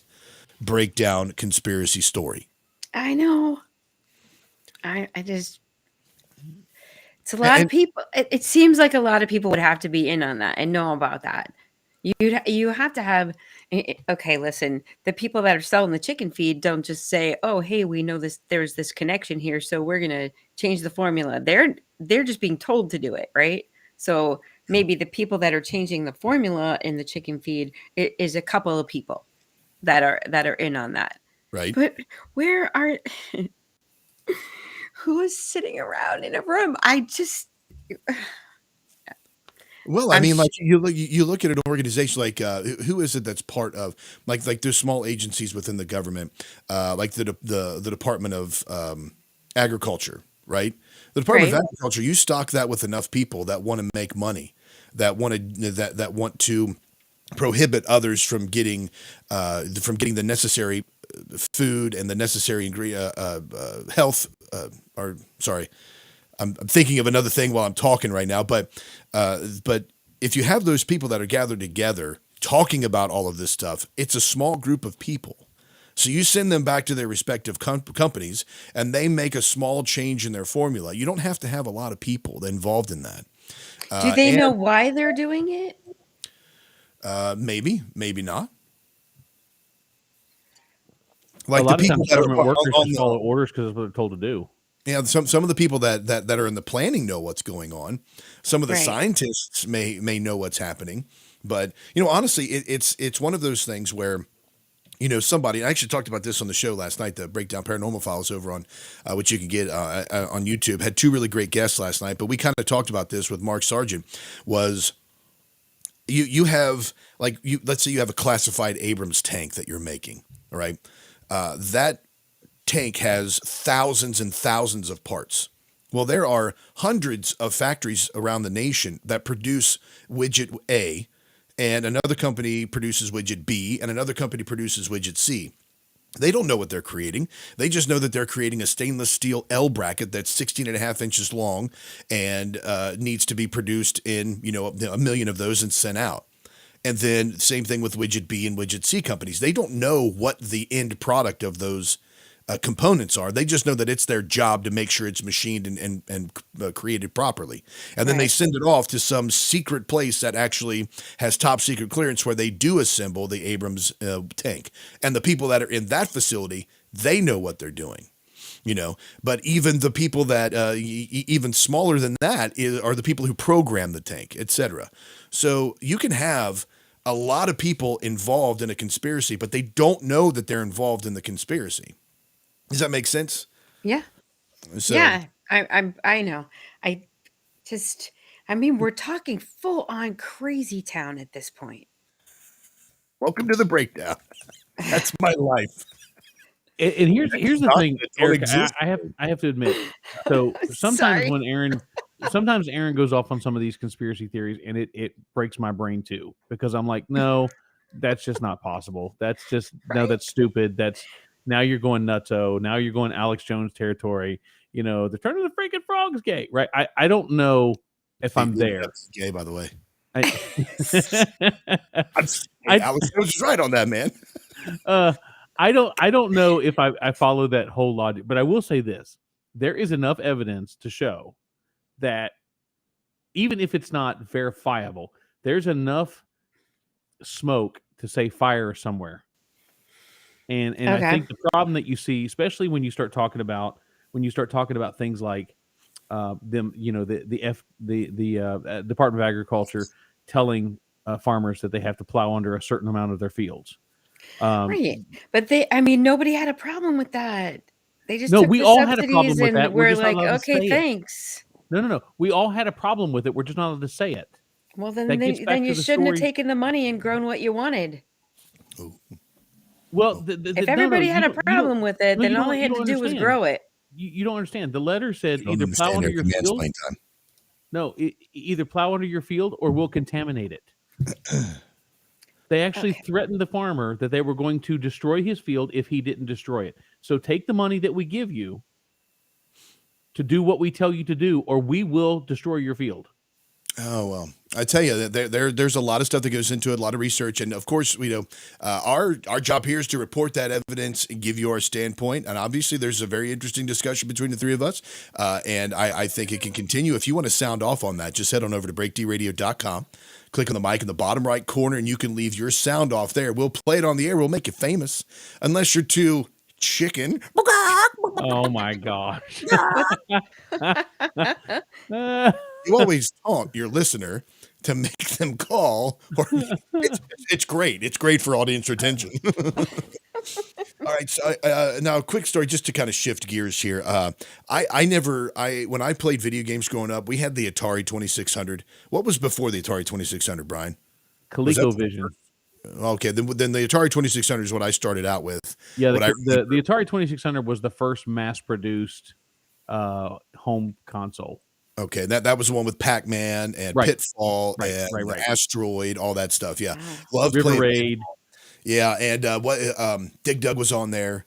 breakdown conspiracy story. I know. I just, it's a lot of people. It seems like a lot of people would have to be in on that and know about that. You have to have. Okay, listen, the people that are selling the chicken feed don't just say, oh, hey, we know this, there's this connection here, so we're going to change the formula. They're just being told to do it, right? So maybe the people that are changing the formula in the chicken feed is a couple of people that are in on that. Right. But where are who is sitting around in a room? I just Well, I mean, like you look at an organization like who is it that's part of like there's small agencies within the government, like the Department of Agriculture, right? The Department of Agriculture, you stock that with enough people that want to make money, that want to prohibit others from getting the necessary food and the necessary health. Or sorry. I'm thinking of another thing while I'm talking right now, but if you have those people that are gathered together talking about all of this stuff, it's a small group of people. So you send them back to their respective companies, and they make a small change in their formula. You don't have to have a lot of people involved in that. Do they know why they're doing it? Maybe not. Like a lot the people of times that government workers just follow orders because it's what they're told to do. Yeah, some of the people that are in the planning know what's going on. Some of the scientists may know what's happening, but honestly, it's one of those things where somebody. I actually talked about this on the show last night. The Breakdown Paranormal Files over on which you can get on YouTube had two really great guests last night. But we kind of talked about this with Mark Sargent. Was you have let's say you have a classified Abrams tank that you're making, all right? That tank has thousands and thousands of parts. Well, there are hundreds of factories around the nation that produce widget A, and another company produces widget B, and another company produces widget C. They don't know what they're creating. They just know that they're creating a stainless steel L bracket that's 16 and a half inches long and needs to be produced in, a million of those and sent out. And then same thing with widget B and widget C companies. They don't know what the end product of those components are. They just know that it's their job to make sure it's machined and created properly. And then they send it off to some secret place that actually has top secret clearance where they do assemble the Abrams tank. And the people that are in that facility, they know what they're doing. But even the people that even smaller than that are the people who program the tank, etc. So you can have a lot of people involved in a conspiracy, but they don't know that they're involved in the conspiracy. Does that make sense? Yeah. So, yeah. I know. We're talking full on crazy town at this point. Welcome to the breakdown. That's my life. And here's the thing, Erica, I have to admit. So sometimes when Aaron goes off on some of these conspiracy theories, and it breaks my brain too, because I'm like, no, that's just not possible. That's just no, that's stupid. That's now you're going nutso. Now you're going Alex Jones territory. The turn of the freaking frogs gay, right? I don't know if I'm there. That's gay, by the way. Alex Jones is right on that, man. I don't know if I follow that whole logic, but I will say this: there is enough evidence to show that even if it's not verifiable, there's enough smoke to say fire somewhere. And I Okay. think the problem that you see, especially when you start talking about things like them, the Department of Agriculture telling farmers that they have to plow under a certain amount of their fields. Right. But nobody had a problem with that. They just No, took we the all had a problem subsidies with that. and We're were just not like, allowed to okay, say it. thanks. No. We all had a problem with it. We're just not allowed to say it. Well, That then gets back then to you the shouldn't have story. taken the money and grown what you wanted. Well, If everybody had a problem with it, then all they had to do was grow it. You don't understand. The letter said You don't either plow understand under their your command field. explain time. No, either plow under your field or we'll contaminate it. They actually threatened the farmer that they were going to destroy his field if he didn't destroy it. So take the money that we give you to do what we tell you to do, or we will destroy your field. Oh, well, I tell you that there's a lot of stuff that goes into it, a lot of research. And of course, our job here is to report that evidence and give you our standpoint. And obviously there's a very interesting discussion between the three of us. And I think it can continue. If you want to sound off on that, just head on over to breakdradio.com, click on the mic in the bottom right corner, and you can leave your sound off there. We'll play it on the air. We'll make you famous, unless you're too chicken. Oh my gosh. You always taunt your listener to make them call. Or it's great. It's great for audience retention. All right. So now a quick story just to kind of shift gears here. When I played video games growing up, we had the Atari 2600. What was before the Atari 2600, Brian? ColecoVision. Okay, then the Atari 2600 is what I started out with. Yeah, the Atari 2600 was the first mass-produced home console. Okay, that was the one with Pac-Man and Pitfall and Asteroid, all that stuff. Yeah, loved River playing. Raid. Yeah, and Dig Dug was on there,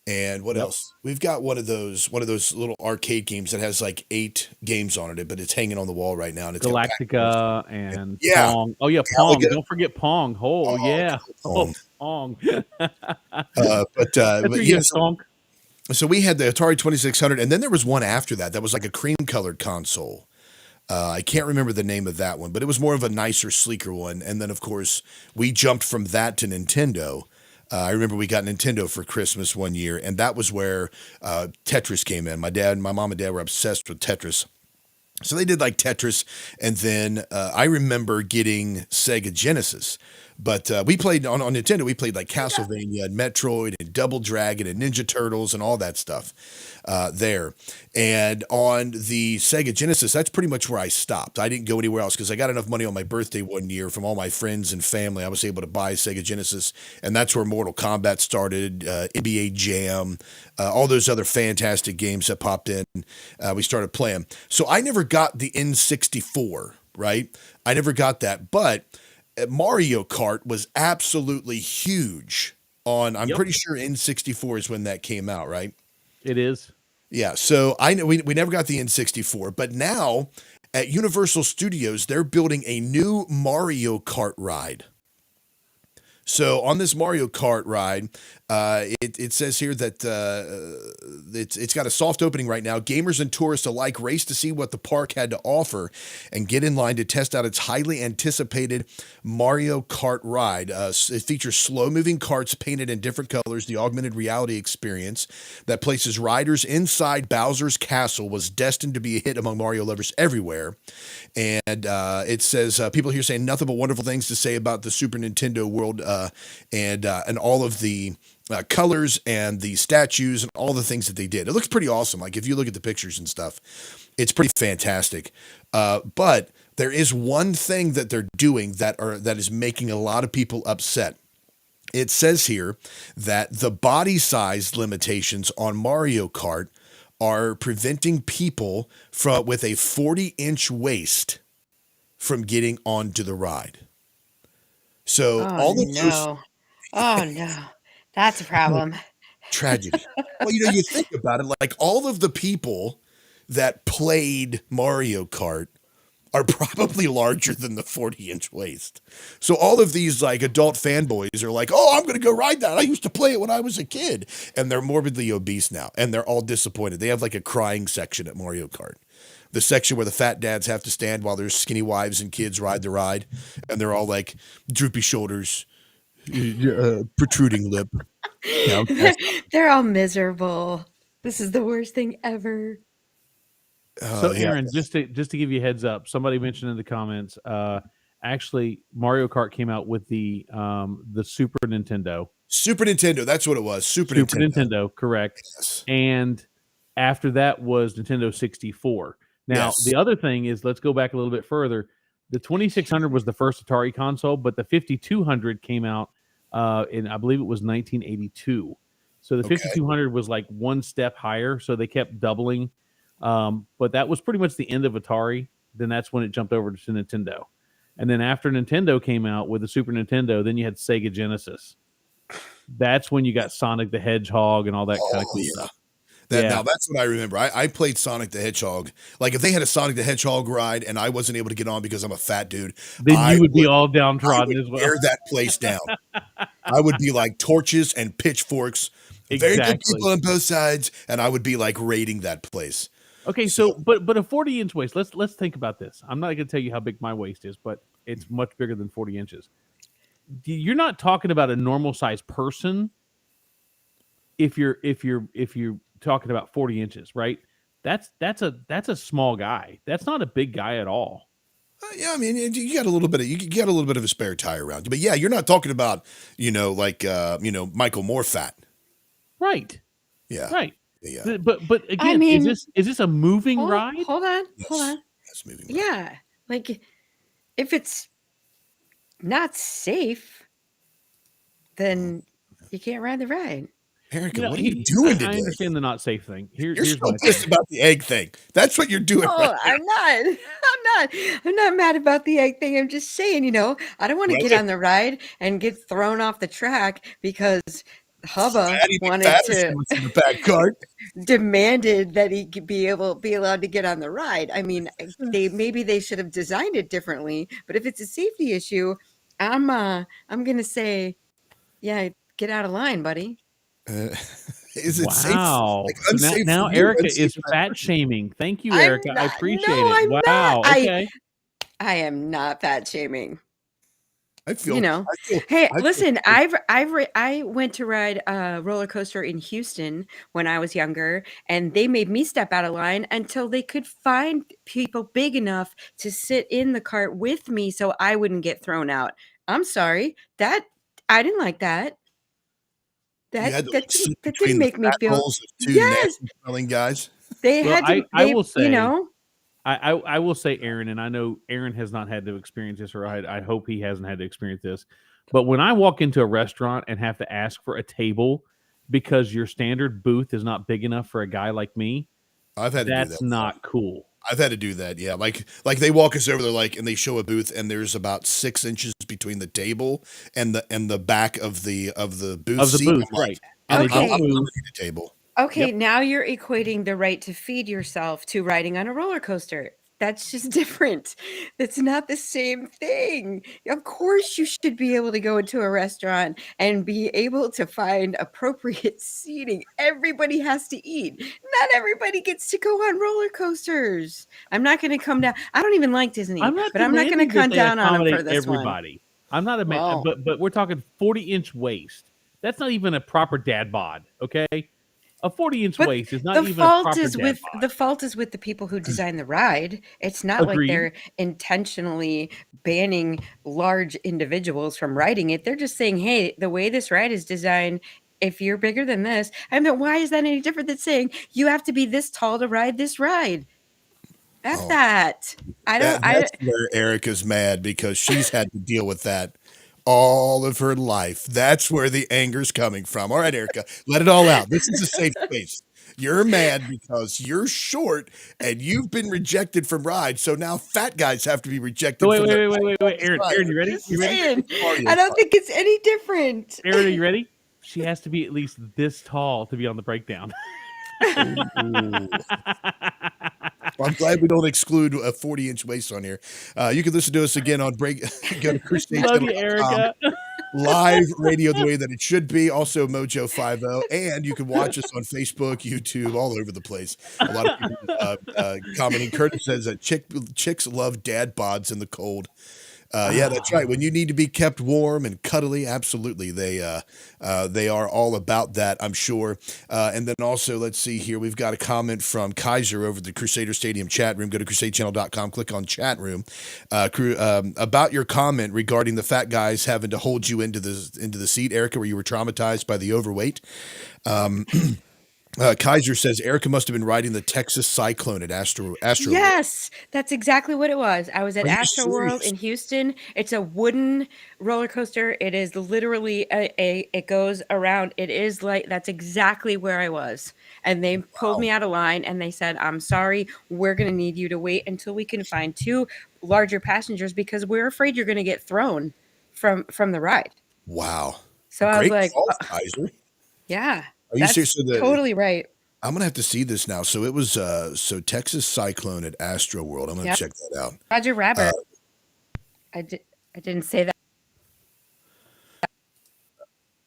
and what else? We've got one of those little arcade games that has like 8 games on it, but it's hanging on the wall right now. And it's Galactica and yeah. Pong. Oh yeah, Pong. Don't forget Pong. Oh yeah, Pong. Pong. So we had the Atari 2600, and then there was one after that was like a cream-colored console. I can't remember the name of that one, but it was more of a nicer, sleeker one. And then, of course, we jumped from that to Nintendo. I remember we got Nintendo for Christmas one year, and that was where Tetris came in. My mom and dad were obsessed with Tetris. So they did like Tetris, and then I remember getting Sega Genesis. But we played on Nintendo. We played like Castlevania and Metroid and Double Dragon and Ninja Turtles and all that stuff there. And on the Sega Genesis, that's pretty much where I stopped. I didn't go anywhere else because I got enough money on my birthday one year from all my friends and family. I was able to buy Sega Genesis, and that's where Mortal Kombat started, NBA Jam, all those other fantastic games that popped in. We started playing. So I never got the N64, right? I never got that, but Mario Kart was absolutely huge on, I'm pretty sure N64 is when that came out, right? It is. Yeah. So I know we never got the N64, but now at Universal Studios, they're building a new Mario Kart ride. So on this Mario Kart ride, it says here that it's got a soft opening right now. Gamers and tourists alike race to see what the park had to offer and get in line to test out its highly anticipated Mario Kart ride. It features slow-moving karts painted in different colors. The augmented reality experience that places riders inside Bowser's castle was destined to be a hit among Mario lovers everywhere. And it says people here saying nothing but wonderful things to say about the Super Nintendo world and all of the colors and the statues and all the things that they did. It looks pretty awesome. Like if you look at the pictures and stuff, it's pretty fantastic. But there is one thing that they're doing that is making a lot of people upset. It says here that the body size limitations on Mario Kart are preventing people with a 40-inch waist from getting onto the ride. So Oh no, that's a problem. Tragedy. Well, you think about it, like all of the people that played Mario Kart are probably larger than the 40-inch waist. So all of these like adult fanboys are like, oh, I'm going to go ride that. I used to play it when I was a kid. And they're morbidly obese now. And they're all disappointed. They have like a crying section at Mario Kart. the section where the fat dads have to stand while their skinny wives and kids ride the ride, and they're all like droopy shoulders, protruding lip. They're all miserable. This is the worst thing ever. So, Aaron, just to give you a heads up, somebody mentioned in the comments, actually, Mario Kart came out with the Super Nintendo. Super Nintendo, that's what it was. Super Nintendo, correct. Yes. And after that was Nintendo 64. Now, the other thing is, let's go back a little bit further. The 2600 was the first Atari console, but the 5200 came out in, I believe it was 1982. So the 5200 was like one step higher, so they kept doubling. But that was pretty much the end of Atari. Then that's when it jumped over to Nintendo. And then after Nintendo came out with the Super Nintendo, then you had Sega Genesis. That's when you got Sonic the Hedgehog and all that kind of cool stuff. Now that's what I remember. I played Sonic the Hedgehog. Like if they had a Sonic the Hedgehog ride and I wasn't able to get on because I'm a fat dude, then you would be all downtrodden as well. Tear that place down. I would be like torches and pitchforks. Very good people on both sides, and I would be like raiding that place. Okay, so but a 40-inch waist. Let's think about this. I'm not going to tell you how big my waist is, but it's much bigger than 40 inches. You're not talking about a normal size person. If you're talking about 40 inches, right? That's a small guy. That's not a big guy at all. Yeah, I mean, you got a little bit of a spare tire around you, but yeah, you're not talking about Michael Moore fat, right? Yeah, right. Yeah. But again, I mean, is this a moving ride? Hold on. That's moving. Yeah, like if it's not safe, then you can't ride the ride. Erica, what are you doing today? I understand the not safe thing. You're here's so pissed about the egg thing. That's what you're doing. Oh, right I'm not mad about the egg thing. I'm just saying, I don't want to get on the ride and get thrown off the track because Hubba wanted to in the back cart. demanded that he could be allowed to get on the ride. I mean, maybe they should have designed it differently, but if it's a safety issue, I'm gonna say, yeah, get out of line, buddy. Is it safe? Like, so now Erica is fat shaming. Thank you, Erica. I appreciate it. Wow. Okay. I am not fat shaming. I feel. Listen, I went to ride a roller coaster in Houston when I was younger, and they made me step out of line until they could find people big enough to sit in the cart with me so I wouldn't get thrown out. I'm sorry. I didn't like that. That didn't make me feel. Yes, smelling guys. They had to. I will say, I will say, Aaron, and I know Aaron has not had to experience this, or I hope he hasn't had to experience this. But when I walk into a restaurant and have to ask for a table because your standard booth is not big enough for a guy like me, I've had to do that. That's not cool. I've had to do that, yeah. Like they walk us over there, and they show a booth, and there's about 6 inches between the table and the back of the booth seat. Right? I'm Okay. the table. Okay, now you're equating the right to feed yourself to riding on a roller coaster. That's just different. That's not the same thing. Of course, you should be able to go into a restaurant and be able to find appropriate seating. Everybody has to eat. Not everybody gets to go on roller coasters. I'm not going to come down. I don't even like Disney, but I'm not going to come down on them for this everybody. I'm not a man, but we're talking 40-inch waist. That's not even a proper dad bod, okay? A 40-inch waist is not even a proper dad bod. The fault is with the people who design the ride. It's not like they're intentionally banning large individuals from riding it. They're just saying, hey, the way this ride is designed, if you're bigger than this, I mean, why is that any different than saying you have to be this tall to ride this ride? That's that. That's where Erica's mad because she's had to deal with that all of her life. That's where the anger's coming from. All right, Erica, let it all out. This is a safe space. You're mad because you're short and you've been rejected from rides. So now fat guys have to be rejected. Wait, Aaron, you ready? I don't think it's any different. Aaron, are you ready? She has to be at least this tall to be on the breakdown. Well, I'm glad we don't exclude a 40-inch waist on here. You can listen to us again on break. Go to Love you, Erica. live radio the way that it should be. Also Mojo 50, and you can watch us on Facebook, YouTube, all over the place. A lot of people commenting. Curtis says that chicks love dad bods in the cold. Yeah, that's right. When you need to be kept warm and cuddly, absolutely, they are all about that, I'm sure. And then also, let's see here, we've got a comment from Kaiser over the Crusader Stadium chat room. Go to crusadechannel.com, click on chat room. About your comment regarding the fat guys having to hold you into the seat, Erica, where you were traumatized by the overweight. Kaiser says Erica must have been riding the Texas Cyclone at Astro. Yes, that's exactly what it was. I was at Are you Astro World serious? in Houston. It's a wooden roller coaster. It is literally it goes around. It is like that's exactly where I was. And they pulled me out of line and they said, "I'm sorry, we're going to need you to wait until we can find two larger passengers because we're afraid you're going to get thrown from the ride." Wow. So I was Great like, call, Kaiser. "Yeah, Are you that's serious? So totally right." I'm gonna have to see this now. So it was Texas Cyclone at Astro World. I'm gonna Yep. check that out. Roger Rabbit. I didn't say that.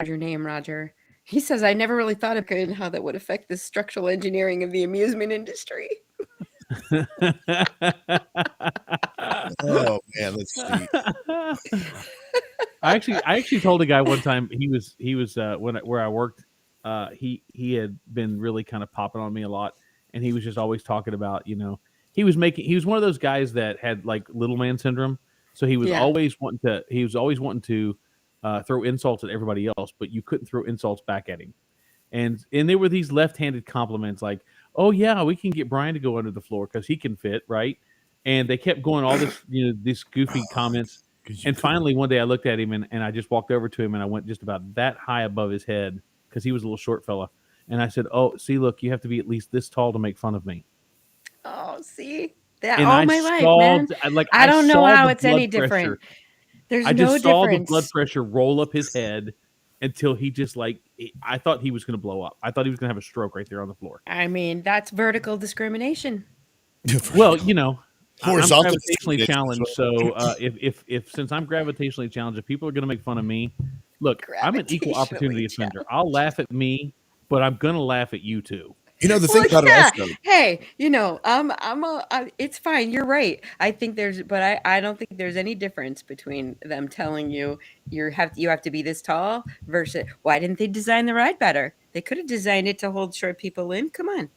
Your name, Roger. He says, I never really thought of it and how that would affect the structural engineering of the amusement industry. Oh man, let's see. I actually told a guy one time he was where I worked. He had been really kind of popping on me a lot, and he was just always talking about, he was one of those guys that had like little man syndrome. So he was always wanting to throw insults at everybody else, but you couldn't throw insults back at him. And there were these left-handed compliments like, "Oh yeah, we can get Bryan to go under the floor because he can fit, right?" And they kept going all this, these goofy comments. And finally, one day I looked at him and I just walked over to him and I went just about that high above his head because he was a little short fella. And I said, "Oh, see, look, you have to be at least this tall to make fun of me." Oh, see? That And all my life, man. I don't know how it's any different. There's I no just saw the difference. blood pressure roll up his head until he just I thought he was going to blow up. I thought he was going to have a stroke right there on the floor. I mean, that's vertical discrimination. Well, I'm Horizontal gravitationally discrimination. challenged, so if since I'm gravitationally challenged, if people are going to make fun of me, look, I'm an equal opportunity offender. I'll laugh at me, but I'm going to laugh at you too. The thing about it also. Hey, it's fine. You're right. I think I don't think there's any difference between them telling you you have to be this tall versus why didn't they design the ride better? They could have designed it to hold short people in. Come on.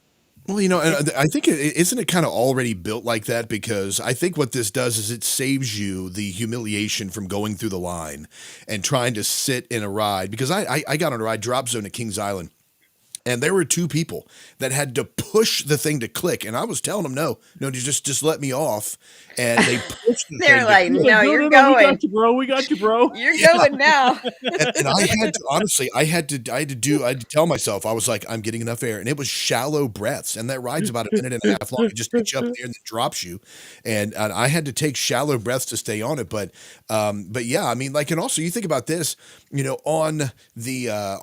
Well, and I think isn't it kind of already built like that? Because I think what this does is it saves you the humiliation from going through the line and trying to sit in a ride. Because I got on a ride Drop Zone at Kings Island. And there were two people that had to push the thing to click, and I was telling them, no, just let me off. And they pushed the They're thing. like, no, you're going. We got you, bro. You're going now. And I had to honestly, I had to tell myself, I was like, I'm getting enough air, and it was shallow breaths, and that ride's about a minute and a half long. It just gets you up there and then drops you, and I had to take shallow breaths to stay on it. But yeah, I mean, and also you think about this, on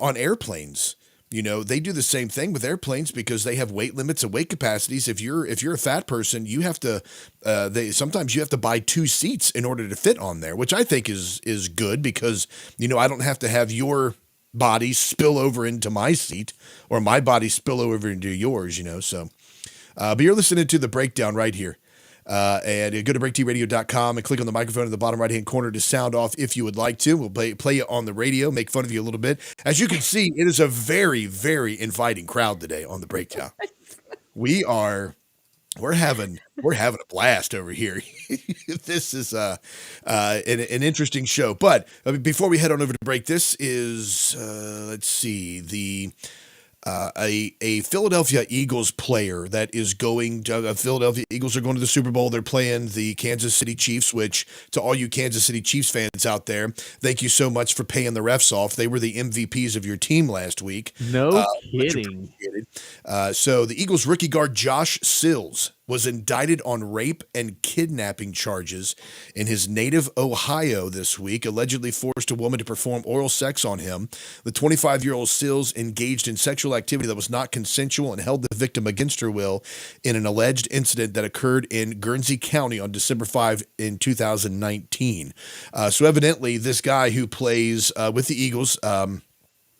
airplanes. They do the same thing with airplanes because they have weight limits and weight capacities. If you're a fat person, you have to sometimes you have to buy two seats in order to fit on there, which I think is good because I don't have to have your body spill over into my seat or my body spill over into yours. So but you're listening to the breakdown right here. And go to breaktbradio.com and click on the microphone in the bottom right-hand corner to sound off if you would like to. We'll play it on the radio, make fun of you a little bit. As you can see, it is a very, very inviting crowd today on the breakdown. We're having a blast over here. This is an interesting show. But before we head on over to break, this is let's see a Philadelphia Eagles player that is going to Philadelphia Eagles are going to the Super Bowl. They're playing the Kansas City Chiefs, which to all you Kansas City Chiefs fans out there, thank you so much for paying the refs off. They were the MVPs of your team last week. No kidding. So the Eagles rookie guard Josh Sills was indicted on rape and kidnapping charges in his native Ohio this week, allegedly forced a woman to perform oral sex on him. The 25-year-old Sills engaged in sexual activity that was not consensual and held the victim against her will in an alleged incident that occurred in Guernsey County on December 5 in 2019. So evidently, this guy who plays with the Eagles,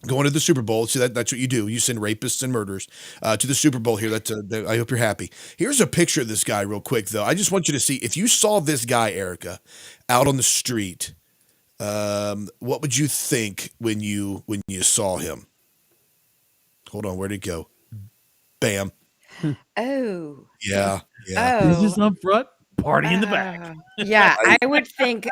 going to the Super Bowl. See, that's what you do. You send rapists and murderers to the Super Bowl here. I hope you're happy. Here's a picture of this guy real quick, though. I just want you to see, if you saw this guy, Erica, out on the street, what would you think when you saw him? Hold on. Where'd it go? Bam. Oh. Yeah. Business up front, party in the back. Yeah, I would think,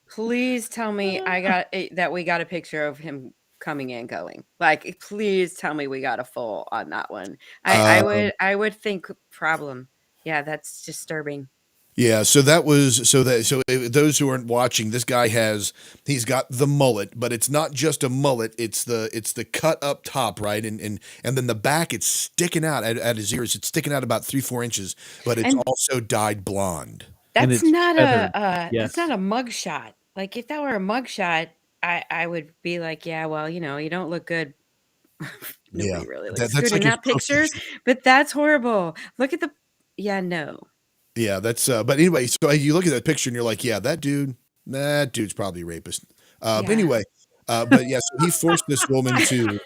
please tell me that we got a picture of him coming and going. Like, please tell me we got a full on that one. I would think problem. Yeah, that's disturbing. Yeah, so those who aren't watching, this guy he's got the mullet, but it's not just a mullet, it's the cut up top, right? And then the back, it's sticking out at his ears. It's sticking out about 3-4 inches, but it's also dyed blonde. That's not that's not a mug shot. Like, if that were a mug shot, I would be like, yeah, well, you don't look good. Nobody really looks good in that picture, but that's horrible. Look at no. Yeah, that's but anyway, so you look at that picture and you're like, yeah, that dude's probably a rapist. But anyway, but yeah, so he forced this woman to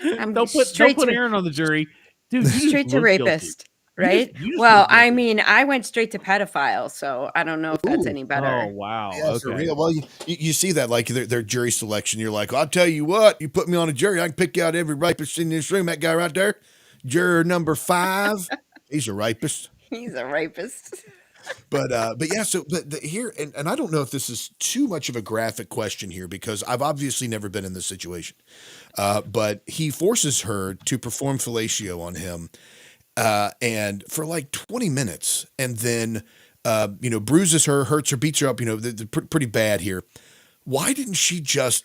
don't put Aaron on the jury. Dude, straight to rapist. Right? Well, I mean, I went straight to pedophile, so I don't know if that's any better. Oh, wow. Yeah, for real. Well, you see that, like, their jury selection. You're like, I'll tell you what, you put me on a jury, I can pick out every rapist in this room. That guy right there, juror number 5, he's a rapist. He's a rapist. But yeah, so here, and I don't know if this is too much of a graphic question here, because I've obviously never been in this situation. But he forces her to perform fellatio on him. And for like 20 minutes, and then, bruises her, hurts her, beats her up, they're pretty bad here. Why didn't she just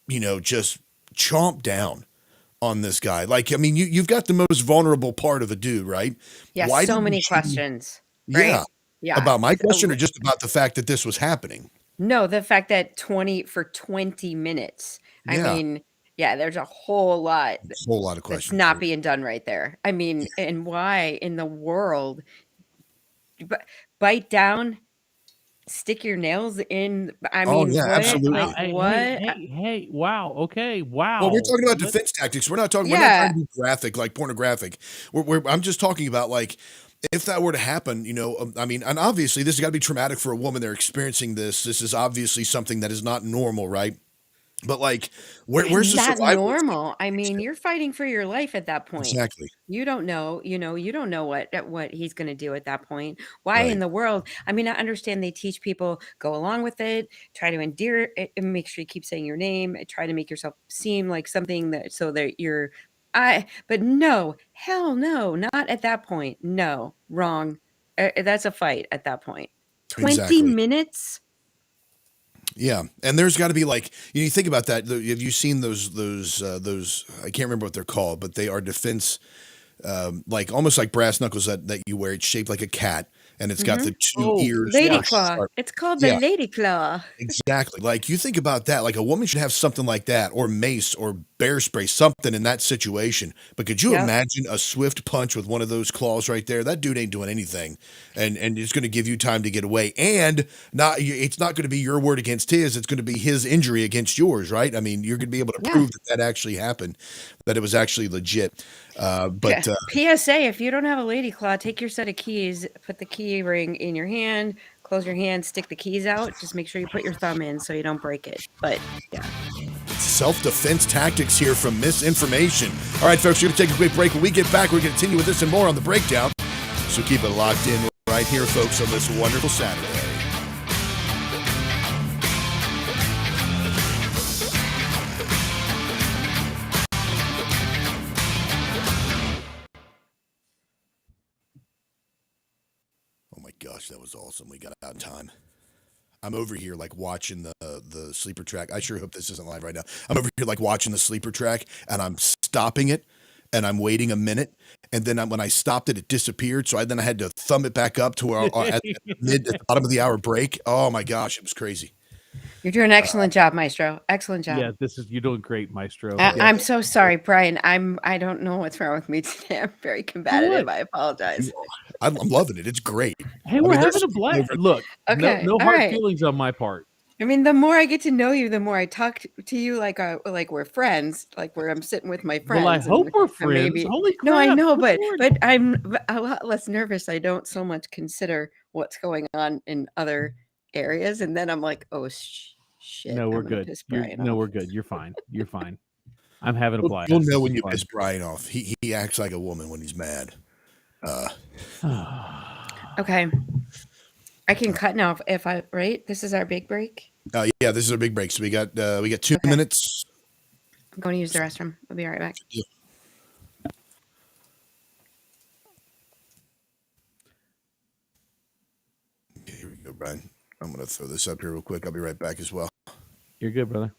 chomp down on this guy? Like, I mean, you've got the most vulnerable part of a dude, right? Yeah. Why so many questions. Right? Yeah. About my question, or just about the fact that this was happening? No, the fact that 20 minutes. I mean, yeah, there's a whole lot of questions that's not being done right there. I mean, and why in the world? Bite down, stick your nails in. I mean, yeah, absolutely. Like, what? Hey, wow. Okay, wow. Well, we're talking about defense tactics. We're not talking. We're not trying to be graphic, like pornographic. I'm just talking about, like, if that were to happen, I mean, and obviously this has got to be traumatic for a woman. They're experiencing this. This is obviously something that is not normal, right? But, like, where's the survival? Not normal. I mean, you're fighting for your life at that point. Exactly. You don't know, you don't know what he's going to do at that point. Why in the world? I mean, I understand they teach people, go along with it, try to endear it, and make sure you keep saying your name, try to make yourself seem like something that you're, but no, hell no, not at that point. No, wrong. That's a fight at that point. 20 minutes. Yeah, and there's got to be, like, you think about that. Have you seen those? I can't remember what they're called, but they are defense, like almost like brass knuckles that you wear. It's shaped like a cat, and it's got the 2 ears. Lady claw. It's called the lady claw. Exactly. Like, you think about that. Like, a woman should have something like that, or mace, or bear spray, something in that situation. But could you imagine a swift punch with one of those claws right there? That dude ain't doing anything, and it's going to give you time to get away. And it's not going to be your word against his. It's going to be his injury against yours, right? I mean, you're going to be able to prove that actually happened, that it was actually legit. But PSA: if you don't have a lady claw, take your set of keys, put the key ring in your hand, close your hand, stick the keys out. Just make sure you put your thumb in so you don't break it. But yeah. Self-defense tactics here from Misinformation. All right, folks, we're going to take a quick break. When we get back, we're going to continue with this and more on The Breakdown. So keep it locked in right here, folks, on this wonderful Saturday. Oh my gosh, that was awesome. We got out in time. I'm over here, like, watching the sleeper track. I sure hope this isn't live right now. I'm over here, like, watching the sleeper track, and I'm stopping it and I'm waiting a minute, and then when I stopped it, it disappeared. So then I had to thumb it back up to where at the bottom of the hour break. Oh my gosh, it was crazy. You're doing an excellent job, Maestro. Excellent job. Yeah, you're doing great, Maestro. I'm so sorry, Brian. I don't know what's wrong with me today. I'm very combative. I apologize. I'm loving it. It's great. Hey, we're having a blast. Look, Okay, no all hard right. feelings on my part. I mean, the more I get to know you, the more I talk to you like we're friends, like where I'm sitting with my friends. Well, I hope we're and friends. Holy crap! No, I know, good but Lord. I'm a lot less nervous. I don't so much consider what's going on in other areas, and then I'm like, oh shit. No, we're I'm gonna good. piss Brian off. We're good. You're fine. You're fine. I'm having a blast. You'll know This when is you fun. piss Brian off. He acts like a woman when he's mad. Okay, I can cut now if I right. This is our big break. Yeah, this is our big break. So we got 2 minutes. I'm going to use the restroom. I'll be right back. Okay, here we go, Brian. I'm going to throw this up here real quick. I'll be right back as well. You're good, brother.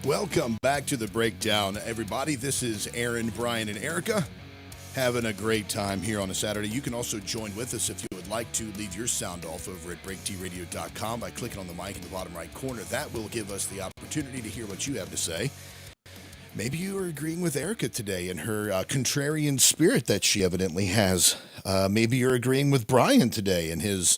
Welcome back to the breakdown, everybody. This is Aaron, Bryan, and Erica having a great time here on a Saturday. You can also join with us if you would like to leave your sound off over at breaktradio.com by clicking on the mic in the bottom right corner. That will give us the opportunity to hear what you have to say. Maybe you are agreeing with Erica today in her contrarian spirit that she evidently has. Maybe you're agreeing with Bryan today in his,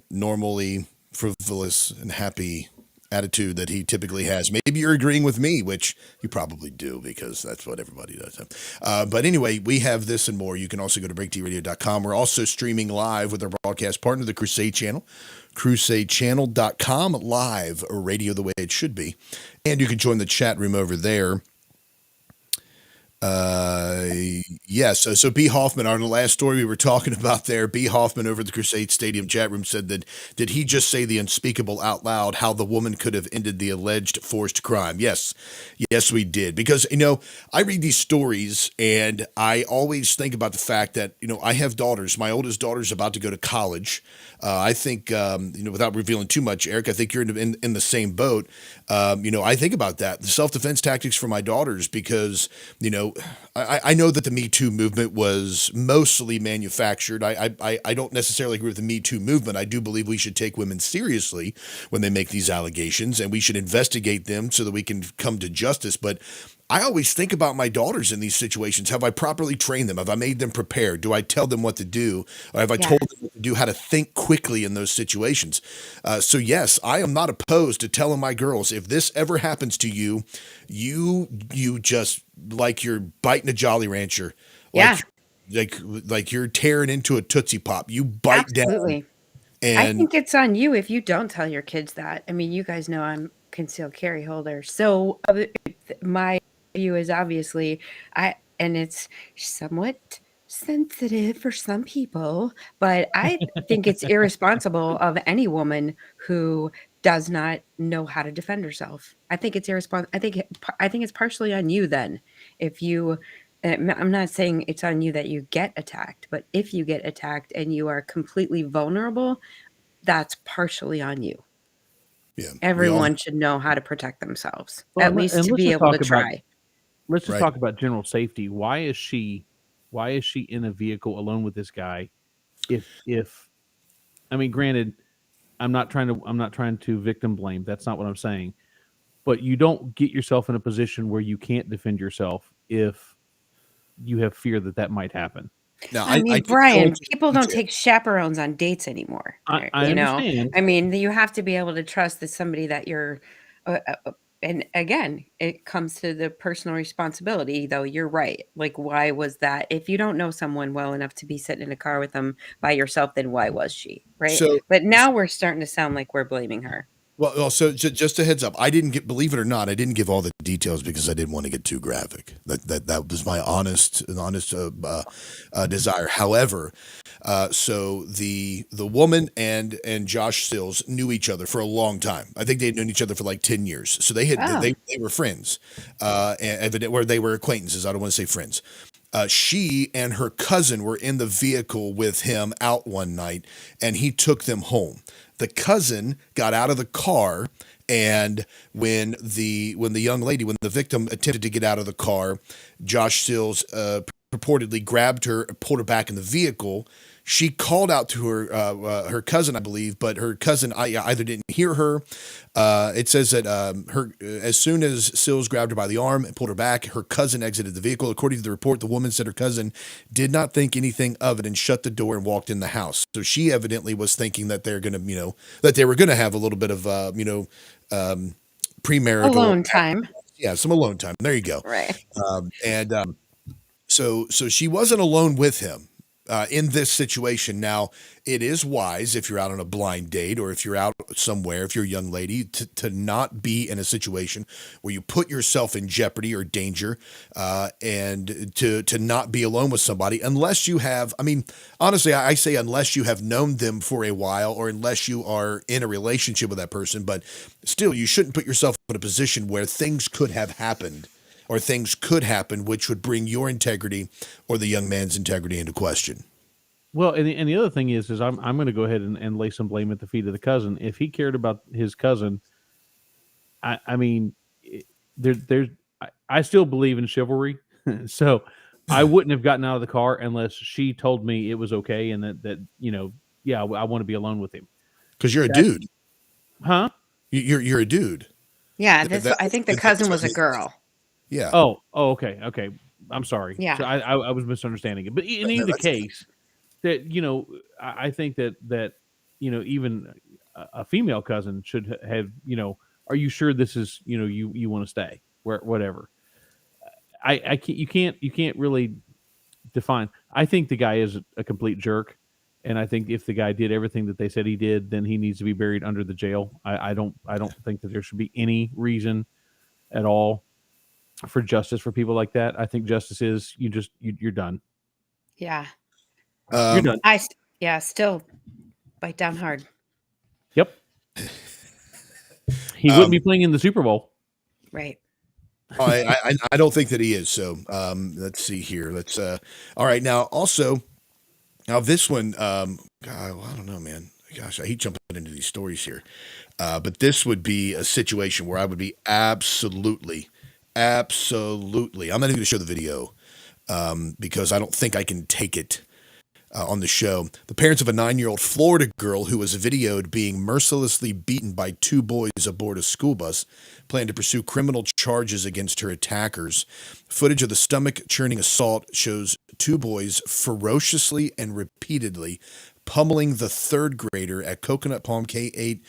normally frivolous and happy attitude that he typically has. Maybe you're agreeing with me, which you probably do because that's what everybody does. But anyway, we have this and more. You can also go to breaktradio.com. We're also streaming live with our broadcast partner, the Crusade Channel, crusadechannel.com, live, radio the way it should be. And you can join the chat room over there Uh, yes. So B. Hoffman, on the last story we were talking about there, B. Hoffman over at the Crusade Stadium chat room said that, did he just say the unspeakable out loud, how the woman could have ended the alleged forced crime? Yes. Yes, we did. Because, I read these stories and I always think about the fact that, I have daughters. My oldest daughter's about to go to college. I think, without revealing too much, Eric, I think you're in the same boat. I think about that, the self-defense tactics for my daughters, because, I know that the Me Too movement was mostly manufactured. I don't necessarily agree with the Me Too movement. I do believe we should take women seriously when they make these allegations, and we should investigate them so that we can come to justice. But I always think about my daughters in these situations. Have I properly trained them? Have I made them prepared? Do I tell them what to do? Or have I told them what to do, how to think quickly in those situations? So yes, I am not opposed to telling my girls, if this ever happens to you, you just, like you're biting a Jolly Rancher. Yeah. Like you're tearing into a Tootsie Pop. You bite Absolutely. down. I And think it's on you if you don't tell your kids that. I mean, you guys know I'm concealed carry holder. So my view is obviously and it's somewhat sensitive for some people, but I think it's irresponsible of any woman who does not know how to defend herself. I think it's irresponsible. I think it's partially on you then. If you I'm not saying it's on you that you get attacked, but if you get attacked and you are completely vulnerable, that's partially on you. yeah, Everyone should know how to protect themselves, Well, at least and to let's be just able to talk about try. let's just Right. talk about general safety. Why is she in a vehicle alone with this guy? If I mean, granted, I'm not trying to victim blame. That's not what I'm saying. But you don't get yourself in a position where you can't defend yourself if you have fear that might happen. now I mean, do go Brian, into people don't detail. take chaperones on dates anymore. I understand. I mean, you have to be able to trust that somebody that you're, and again, it comes to the personal responsibility, though. You're right. Like, why was that? If you don't know someone well enough to be sitting in a car with them by yourself, then why was she? Right. So But now we're starting to sound like we're blaming her. Well, so just a heads up, I didn't get, believe it or not, I didn't give all the details because I didn't want to get too graphic. That was my honest desire. However, so the woman and Josh Sills knew each other for a long time. I think they'd known each other for like 10 years. So Oh. they were friends, where they were acquaintances. I don't want to say friends. She and her cousin were in the vehicle with him out one night, and he took them home. The cousin got out of the car, and when the victim attempted to get out of the car, Josh Sills purportedly grabbed her, pulled her back in the vehicle. She called out to her cousin, I believe, but her cousin either didn't hear her. It says that as soon as Sills grabbed her by the arm and pulled her back, her cousin exited the vehicle. According to the report, the woman said her cousin did not think anything of it and shut the door and walked in the house. So she evidently was thinking that they're going to, that they were going to have a little bit of, premarital Alone time. Yeah, some alone time. There you go. Right. So she wasn't alone with him in this situation. Now, it is wise if you're out on a blind date or if you're out somewhere, if you're a young lady, to not be in a situation where you put yourself in jeopardy or danger, and to not be alone with somebody unless you have, I mean, honestly, I say unless you have known them for a while or unless you are in a relationship with that person, but still, you shouldn't put yourself in a position where things could have happened or things could happen which would bring your integrity or the young man's integrity into question. Well, and the other thing is I'm going to go ahead and lay some blame at the feet of the cousin. If he cared about his cousin, I mean, I still believe in chivalry, so I wouldn't have gotten out of the car unless she told me it was okay and that I want to be alone with him. Because you're a dude, huh? You're a dude. Yeah, I think the cousin was a girl. Yeah. Oh, okay. I'm sorry. Yeah. So I was misunderstanding it. But in either case, that I think that even a female cousin should have are you sure this is you want to stay whatever. You can't really define. I think the guy is a complete jerk, and I think if the guy did everything that they said he did, then he needs to be buried under the jail. I don't think that there should be any reason at all for justice for people like that. I think justice is you're done. Yeah. You're done. Still bite down hard. Yep. He wouldn't be playing in the Super Bowl. Right. I don't think that he is. So let's see here. Let's all right. Now this one, God, well, I don't know, man. Gosh, I hate jumping into these stories here. But this would be a situation where I would be absolutely. I'm not even going to show the video because I don't think I can take it on the show. The parents of a 9-year-old Florida girl who was videoed being mercilessly beaten by 2 boys aboard a school bus plan to pursue criminal charges against her attackers. Footage of the stomach-churning assault shows 2 boys ferociously and repeatedly pummeling the 3rd grader at Coconut Palm K-8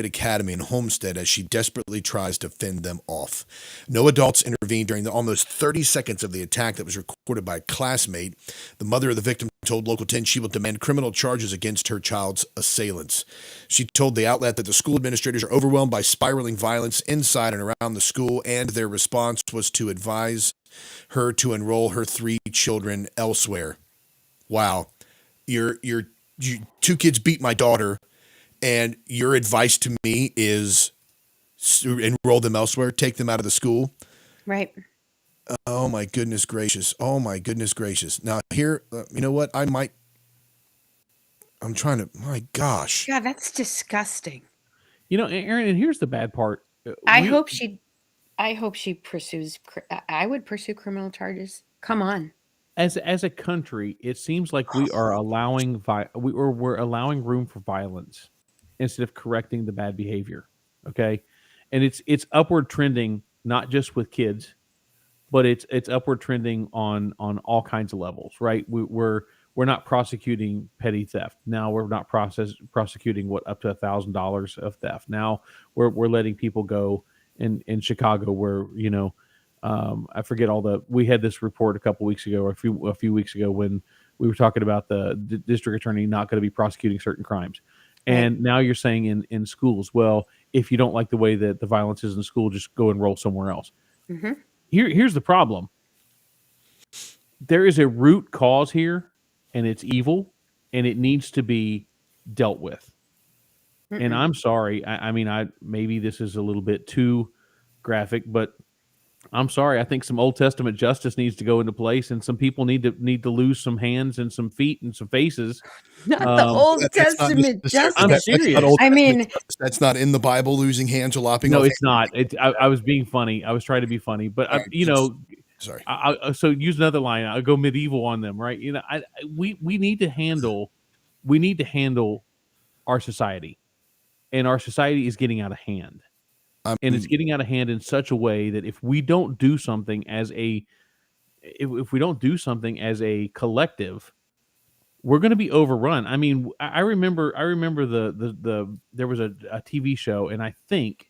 Academy in Homestead as she desperately tries to fend them off. No adults intervened during the almost 30 seconds of the attack that was recorded by a classmate. The mother of the victim told Local 10 she will demand criminal charges against her child's assailants. She told the outlet that the school administrators are overwhelmed by spiraling violence inside and around the school, and their response was to advise her to enroll her 3 children elsewhere. Wow. You 2 kids beat my daughter, and your advice to me is enroll them elsewhere, take them out of the school. Right. Oh my goodness gracious. Oh my goodness gracious. Now here, you know what? my gosh. God, that's disgusting. Aaron, and here's the bad part. I hope she pursues. I would pursue criminal charges. Come on. As a country, it seems like we are allowing we're allowing room for violence instead of correcting the bad behavior. Okay, and it's upward trending, not just with kids, but it's upward trending on all kinds of levels. Right? We're not prosecuting petty theft now. We're not prosecuting up to $1,000 of theft. Now we're letting people go in Chicago where I forget we had this report a couple weeks ago or a few weeks ago when we were talking about the district attorney not going to be prosecuting certain crimes. And now you're saying in schools, well, if you don't like the way that the violence is in school, just go enroll somewhere else. Mm-hmm. Here's the problem. There is a root cause here, and it's evil, and it needs to be dealt with. Mm-mm. And I'm sorry. I mean, maybe this is a little bit too graphic, but I'm sorry. I think some Old Testament justice needs to go into place, and some people need to lose some hands and some feet and some faces. Not the Old Testament justice. I'm serious. That's not in the Bible. Losing hands or lopping. No, it's not. I was being funny. I was trying to be funny, but sorry. So use another line. I'll go medieval on them, right? We need to handle our society, and our society is getting out of hand. And it's getting out of hand in such a way that if we don't do something as a collective, we're going to be overrun. I mean, I remember there was a TV show, and I think,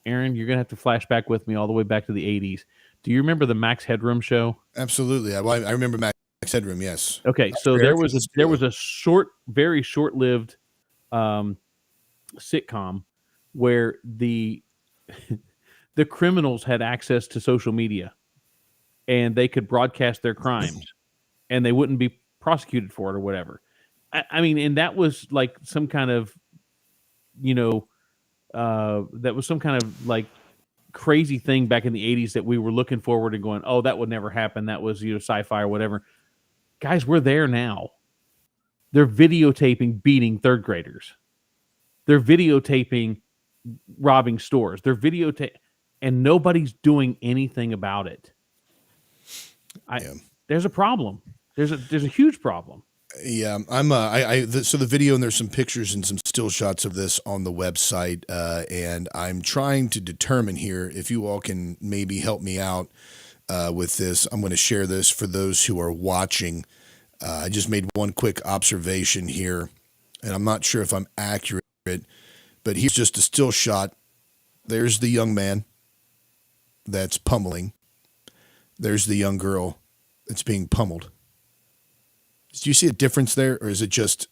Aaron, you're going to have to flash back with me all the way back to the 80s. Do you remember the Max Headroom show? Absolutely. I remember Max Headroom. Yes. Okay. So there was a very short-lived sitcom where the criminals had access to social media and they could broadcast their crimes and they wouldn't be prosecuted for it or whatever. I mean, and that was like some kind of, that was some kind of like crazy thing back in the 80s that we were looking forward and going, oh, that would never happen. That was, sci-fi or whatever. Guys, we're there now. They're videotaping beating 3rd graders. They're videotaping robbing stores. They're and nobody's doing anything about it. There's a problem. There's a huge problem. Yeah, so the video, and there's some pictures and some still shots of this on the website, and I'm trying to determine here if you all can maybe help me out with this. I'm going to share this for those who are watching. I just made one quick observation here, and I'm not sure if I'm accurate, but here's just a still shot. There's the young man that's pummeling. There's the young girl that's being pummeled. Do you see a difference there, or is it just?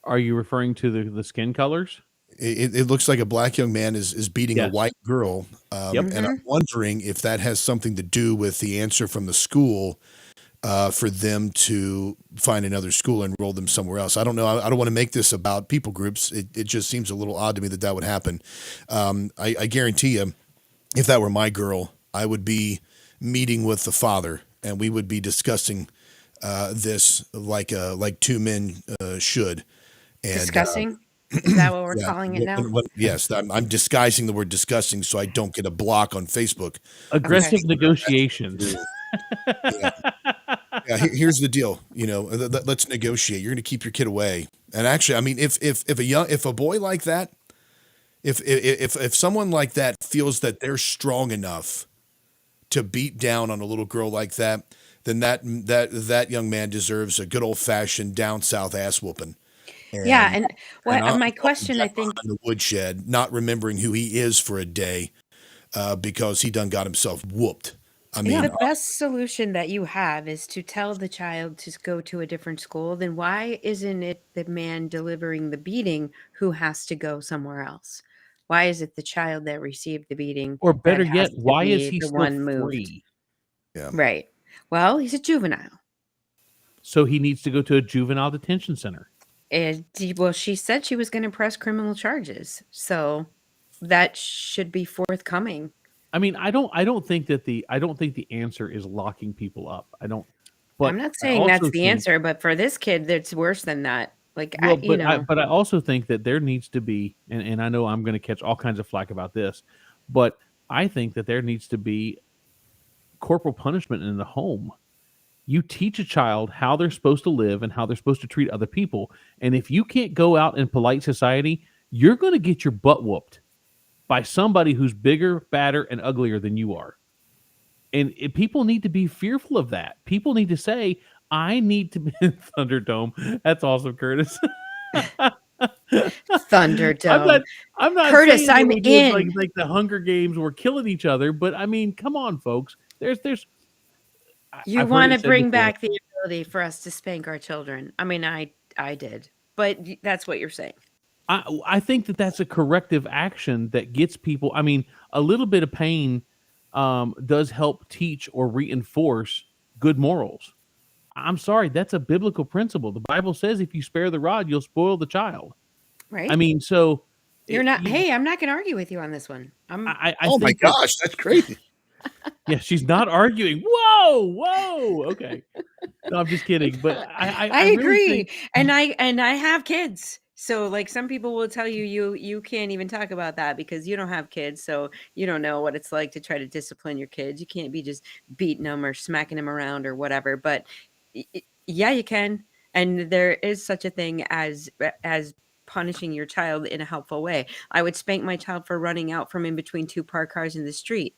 Are you referring to the skin colors? It looks like a black young man is beating a Yes. white girl. Yep. And I'm wondering if that has something to do with the answer from the school for them to find another school and enroll them somewhere else. I don't know. I don't want to make this about people groups. It just seems a little odd to me that would happen. I guarantee you, if that were my girl, I would be meeting with the father and we would be discussing this like two men should. And, Discussing? Is that what we're yeah, calling it now? yes, I'm disguising the word discussing so I don't get a block on Facebook. Aggressive negotiations. Yeah, here's the deal. Let's negotiate. You're going to keep your kid away. And actually, I mean, if a boy like that, if someone like that feels that they're strong enough to beat down on a little girl like that, then that young man deserves a good old fashioned down south ass whooping. Yeah, and my question, I think, in the woodshed, not remembering who he is for a day, because he done got himself whooped. I mean, the best solution that you have is to tell the child to go to a different school. Then why isn't it the man delivering the beating who has to go somewhere else? Why is it the child that received the beating? Or better that yet, has to why be is he the still one moved? free? Yeah. Right. Well, he's a juvenile. So he needs to go to a juvenile detention center. Well, she said she was going to press criminal charges, so that should be forthcoming. I mean, I don't think the answer is locking people up. I don't. But I'm not I saying that's also the think- answer, but for this kid, that's worse than that. Like, Well, but I also think that there needs to be, and I know I'm going to catch all kinds of flack about this, but I think that there needs to be corporal punishment in the home. You teach a child how they're supposed to live and how they're supposed to treat other people. And if you can't go out in polite society, you're going to get your butt whooped by somebody who's bigger, badder, and uglier than you are. And people need to be fearful of that. People need to say, I need to be in Thunderdome. That's awesome, Curtis. Thunderdome. I'm not Curtis, saying that I'm we're doing in. like the Hunger Games, we're killing each other, but I mean, come on, folks. You I've heard want it to said bring before. back the ability for us to spank our children. I mean, I did, but that's what you're saying. I think that that's a corrective action that gets people. I mean, a little bit of pain does help teach or reinforce good morals. I'm sorry, that's a biblical principle. The Bible says if you spare the rod, you'll spoil the child. Right. I mean, so You're not. Hey, I'm not going to argue with you on this one. I oh my think that- gosh, that's crazy. yeah, she's not arguing. Whoa. Okay. No, I'm just kidding. But I agree, really think, and I have kids. So like some people will tell you can't even talk about that because you don't have kids, so you don't know what it's like to try to discipline your kids. You can't be just beating them or smacking them around or whatever. But yeah, you can, and there is such a thing as punishing your child in a helpful way. I would spank my child for running out from in between two parked cars in the street.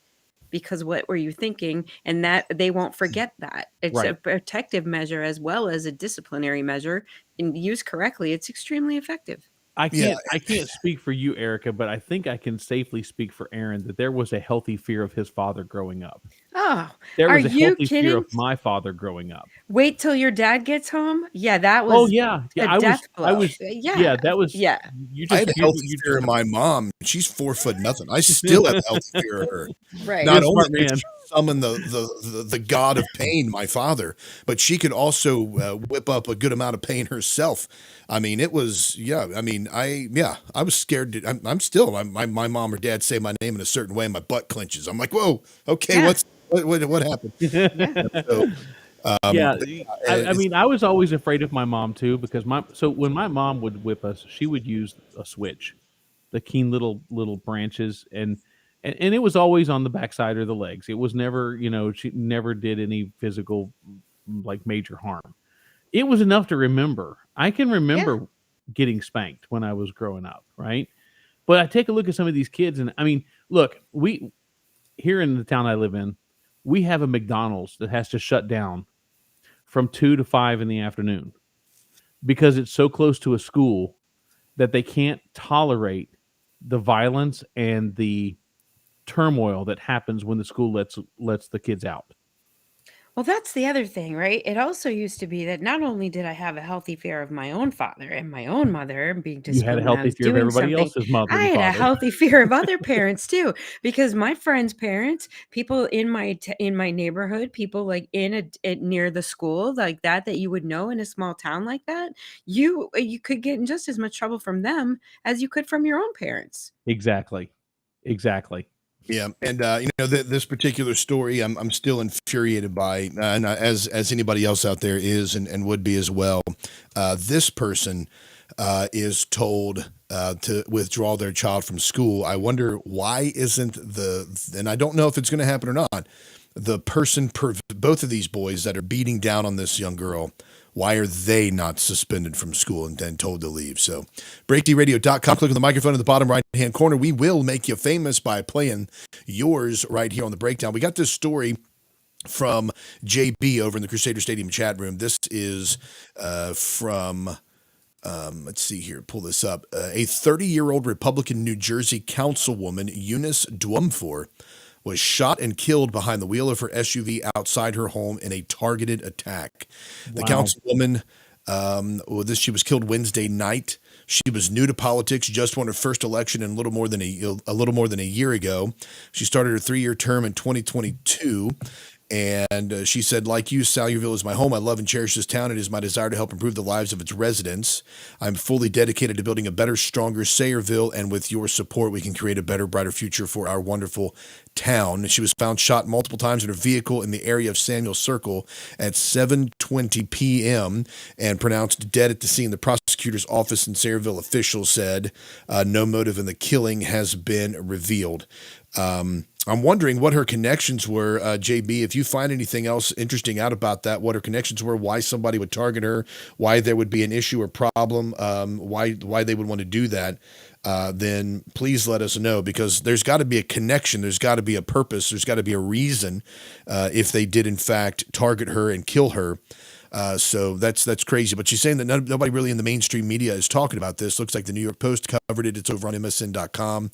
Because what were you thinking? And that they won't forget that. It's a protective measure as well as a disciplinary measure. And used correctly, it's extremely effective. I can't speak for you, Erica, but I think I can safely speak for Aaron that there was a healthy fear of his father growing up. Oh, There was are a you healthy kidding? fear of my father growing up. Wait till your dad gets home. Yeah, that was. Oh yeah, a I death blow. was. Yeah, that was. Yeah. You I had just a healthy fear of my mom. She's 4 foot nothing. I still have a healthy fear of her. Right. Not You're a only smart could man. she summon the god of pain, my father, but she could also whip up a good amount of pain herself. I mean, it was I mean, I was scared. I'm still my mom or dad say my name in a certain way, and my butt clenches. I'm like, whoa, okay, Yeah. what happened? So, I mean, I was always afraid of my mom too because when my mom would whip us, she would use a switch, the keen little branches, and it was always on the backside or the legs. It was never, she never did any physical like major harm. It was enough to remember. I can remember getting spanked when I was growing up, right? But I take a look at some of these kids, and I mean, look, we here in the town I live in, we have a McDonald's that has to shut down from 2 to 5 in the afternoon because it's so close to a school that they can't tolerate the violence and the turmoil that happens when the school lets the kids out. Well, that's the other thing, right? It also used to be that not only did I have a healthy fear of my own father and my own mother being You had a disciplined when I healthy was fear of doing everybody something, else's mother I and had a father. healthy fear of other parents too, because my friends' parents, people in my neighborhood, people like near the school like that you would know in a small town like that, you could get in just as much trouble from them as you could from your own parents. Exactly. Yeah, and this particular story, I'm still infuriated by, and as anybody else out there is and would be as well. This person is told to withdraw their child from school. I wonder why isn't and I don't know if it's going to happen or not. The person, both of these boys that are beating down on this young girl, why are they not suspended from school and then told to leave? So, breakdradio.com, click on the microphone in the bottom right-hand corner. We will make you famous by playing yours right here on the breakdown. We got this story from JB over in the Crusader Stadium chat room. This is from, let's see here, pull this up. A 30-year-old Republican New Jersey councilwoman, Eunice Dwumfor, was shot and killed behind the wheel of her SUV outside her home in a targeted attack. The councilwoman, she was killed Wednesday night. She was new to politics, just won her first election in a little more than a year ago. She started her 3-year term in 2022. And she said, like you, Salyerville is my home. I love and cherish this town. It is my desire to help improve the lives of its residents. I'm fully dedicated to building a better, stronger Salyerville, and with your support, we can create a better, brighter future for our wonderful town. She was found shot multiple times in her vehicle in the area of Samuel Circle at 7:20 p.m. and pronounced dead at the scene. The prosecutor's office in Salyerville officials said no motive in the killing has been revealed. I'm wondering what her connections were, JB. If you find anything else interesting out about that, what her connections were, why somebody would target her, why there would be an issue or problem, why they would want to do that, then please let us know, because there's got to be a connection, there's got to be a purpose, there's got to be a reason if they did in fact target her and kill her. So that's crazy. But she's saying that nobody really in the mainstream media is talking about this. Looks like the New York Post covered it. It's over on MSN.com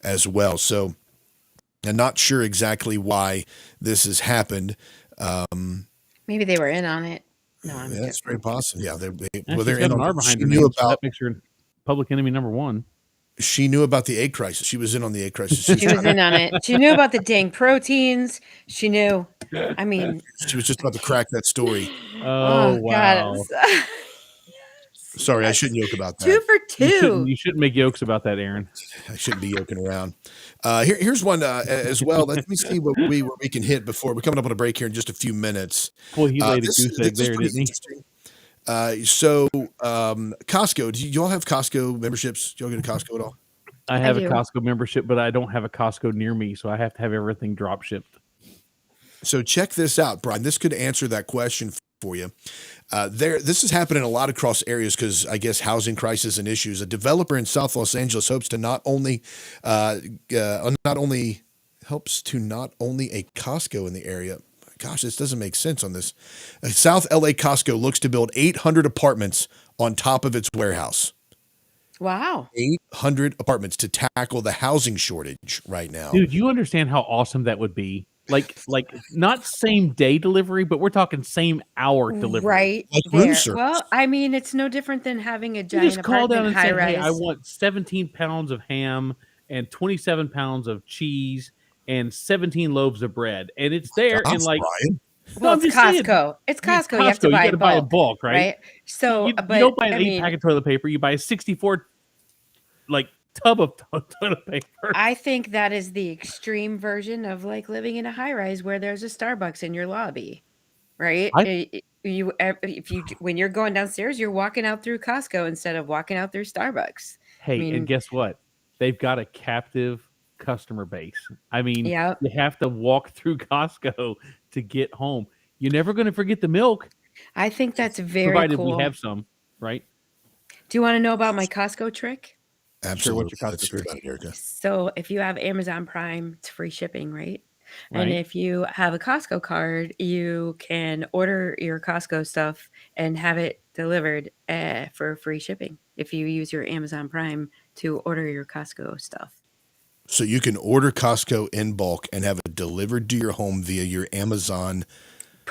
as well. So I'm not sure exactly why this has happened. Maybe they were in on it. No, I'm Yeah, that's very possible. Yeah, they're She's in got an on R it. behind She her knew name, so about that makes her public enemy number one. she knew about the egg crisis. She was in on the egg crisis. She was in on it. She knew about the dang proteins. She knew. I mean, she was just about to crack that story. Oh, wow. God. Sorry, I shouldn't yoke about that. 2 for 2. You shouldn't make yokes about that, Aaron. I shouldn't be yoking around. Here's one as well. Let me see what we can hit before we're coming up on a break here in just a few minutes. Boy, he laid a goose egg there, didn't he? So Costco, do you all have Costco memberships? Do you all go to Costco at all? I have a Costco membership, but I don't have a Costco near me, so I have to have everything drop shipped. So check this out, Brian. This could answer that question for you. This is happening a lot across areas because I guess housing crisis and issues. A developer in South Los Angeles hopes to not only a Costco in the area. Gosh, this doesn't make sense on this. South LA Costco looks to build 800 apartments on top of its warehouse. Wow. 800 apartments to tackle the housing shortage right now. Dude, you understand how awesome that would be? Like not same day delivery, but we're talking same hour delivery. Right there. Well, I mean, it's no different than having a giant just call down and high say, rise. hey, I want 17 pounds of ham and 27 pounds of cheese and 17 loaves of bread. And it's there in like... Brian. Well, it's Costco. It's Costco. You have to buy you gotta buy a bulk, right? So, you don't buy an 8-pack of toilet paper. You buy a 64 tub of toilet paper. I think that is the extreme version of like living in a high rise where there's a Starbucks in your lobby, right? When you're going downstairs, you're walking out through Costco instead of walking out through Starbucks. Hey, and guess what? They've got a captive customer base. I mean, you have to walk through Costco to get home. You're never going to forget the milk. I think that's very provided cool. we have some, right? Do you want to know about my Costco trick? Absolutely. What's your Costco trick? Erica. So if you have Amazon Prime, it's free shipping, right? And if you have a Costco card, you can order your Costco stuff and have it delivered for free shipping if you use your Amazon Prime to order your Costco stuff. So you can order Costco in bulk and have it delivered to your home via your Amazon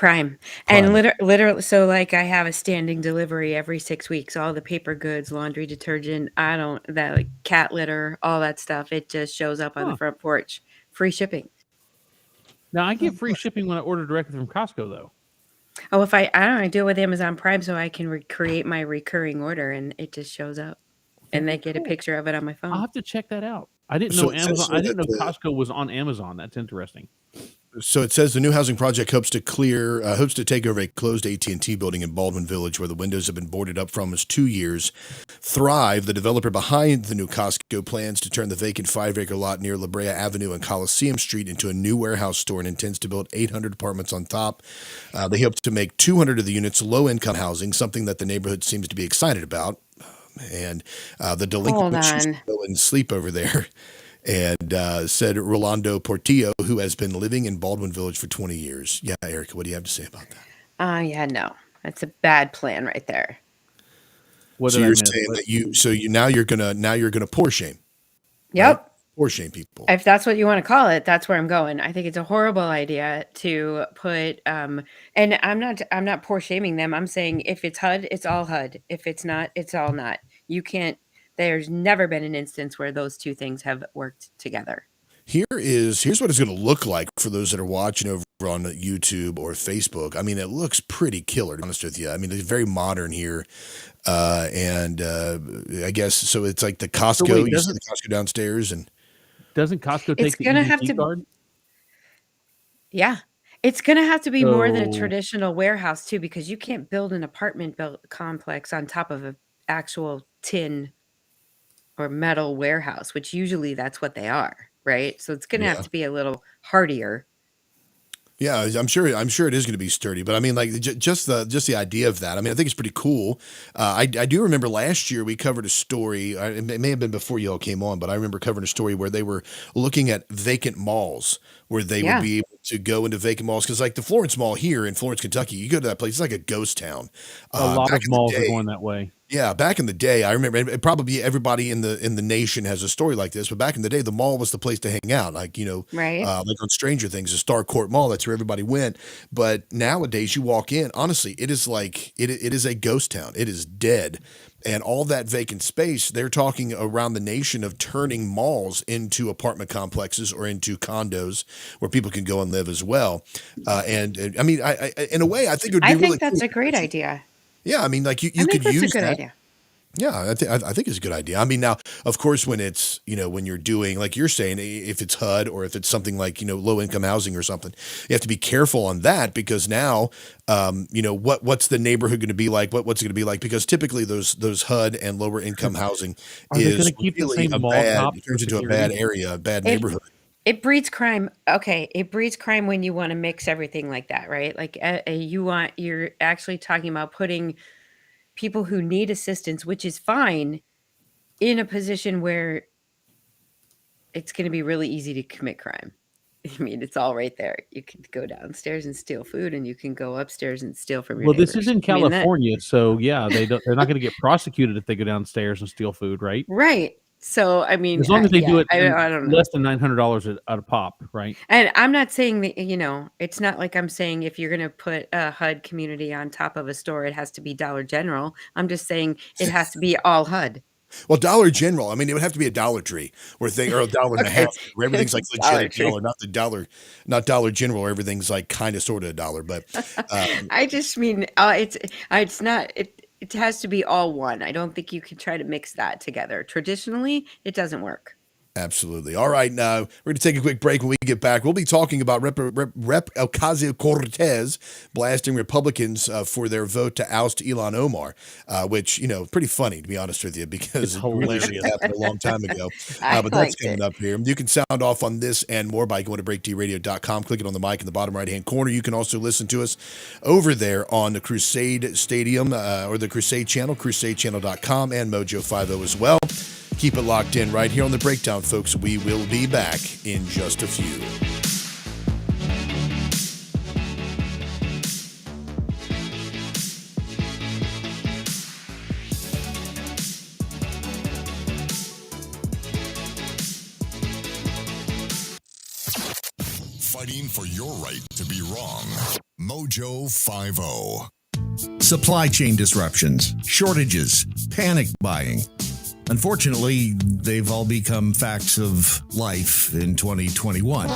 Prime. And literally, so like I have a standing delivery every 6 weeks, all the paper goods, laundry detergent, that like cat litter, all that stuff. It just shows up on the front porch. Free shipping. Now I get free shipping when I order directly from Costco, though. Oh, if I don't know, I do it with Amazon Prime so I can create my recurring order and it just shows up. And they get a picture of it on my phone. I'll have to check that out. I didn't know Amazon. I didn't know Costco was on Amazon. That's interesting. So it says the new housing project hopes to take over a closed AT&T building in Baldwin Village where the windows have been boarded up for almost 2 years. Thrive, the developer behind the new Costco, plans to turn the vacant 5-acre lot near La Brea Avenue and Coliseum Street into a new warehouse store and intends to build 800 apartments on top. They hope to make 200 of the units low-income housing, something that the neighborhood seems to be excited about. And the delinquent used to go and sleep over there. And said Rolando Portillo, who has been living in Baldwin Village for 20 years. Yeah, Erica, what do you have to say about that? Yeah, no. That's a bad plan right there. So you're saying that now you're gonna poor shame. Yep. Right? Poor shame people. If that's what you want to call it, that's where I'm going. I think it's a horrible idea to put and I'm not poor shaming them. I'm saying if it's HUD, it's all HUD. If it's not, it's all not. You can't. There's never been an instance where those two things have worked together. Here's what it's going to look like for those that are watching over on YouTube or Facebook. I mean, it looks pretty killer, to be honest with you. I mean, it's very modern here. I guess, so it's like the Costco, you see the Costco downstairs, and doesn't Costco take the EBT card? Yeah. It's going to have to be more than a traditional warehouse too, because you can't build an apartment complex on top of an actual tin or metal warehouse, which usually that's what they are, right? So it's going to have to be a little hardier. Yeah, I'm sure it is going to be sturdy, but I mean, like just the idea of that. I mean, I think it's pretty cool. I do remember last year we covered a story. It may have been before you all came on, but I remember covering a story where they were looking at vacant malls, where they would be able to go into vacant malls, because like the Florence Mall here in Florence, Kentucky, you go to that place, it's like a ghost town. A lot of malls are going that way. Yeah, back in the day, I remember probably everybody in the nation has a story like this, but back in the day, the mall was the place to hang out. Like, right. Like on Stranger Things, the Star Court Mall, that's where everybody went. But nowadays you walk in, honestly, it is like, it is a ghost town. It is dead. And all that vacant space, they're talking around the nation of turning malls into apartment complexes or into condos where people can go and live as well. And I mean, I in a way, I think it would be really that's cool. a great idea. Yeah, I mean, like you could use that. Idea. Yeah, I think it's a good idea. I mean, now, of course, when it's, when you're doing, like you're saying, if it's HUD or if it's something like, low income housing or something, you have to be careful on that, because now, what's the neighborhood going to be like? What's it going to be like? Because typically those HUD and lower income housing is really it turns into a bad area, a bad neighborhood. It breeds crime. Okay, it breeds crime when you want to mix everything like that, right? Like you're actually talking about putting people who need assistance, which is fine, in a position where it's going to be really easy to commit crime. I mean, it's all right there. You can go downstairs and steal food, and you can go upstairs and steal from your neighbors. This is in California, so yeah, they're not going to get prosecuted if they go downstairs and steal food, right? Right. So, I mean, as long as they do it I don't know. less than $900 at a pop, right? And I'm not saying that, it's not like I'm saying if you're going to put a HUD community on top of a store, it has to be Dollar General. I'm just saying it has to be all HUD. Well, Dollar General, I mean, it would have to be a Dollar Tree or a $1.50, where everything's like legit $1, not Dollar General, where everything's like kind of sort of $1. But I just mean it's not. It has to be all one. I don't think you can try to mix that together. Traditionally, it doesn't work. Absolutely. All right, now we're going to take a quick break. When we get back, we'll be talking about Rep. Ocasio-Cortez blasting Republicans for their vote to oust Ilhan Omar, which, pretty funny, to be honest with you, because it really happened a long time ago. But that's coming up here. You can sound off on this and more by going to breakdradio.com, clicking on the mic in the bottom right-hand corner. You can also listen to us over there on the Crusade Stadium or the Crusade Channel, crusadechannel.com, and Mojo 50 as well. Keep it locked in right here on The Breakdown, folks. We will be back in just a few. Fighting for your right to be wrong. Mojo 50. Supply chain disruptions, shortages, panic buying. Unfortunately, they've all become facts of life in 2021.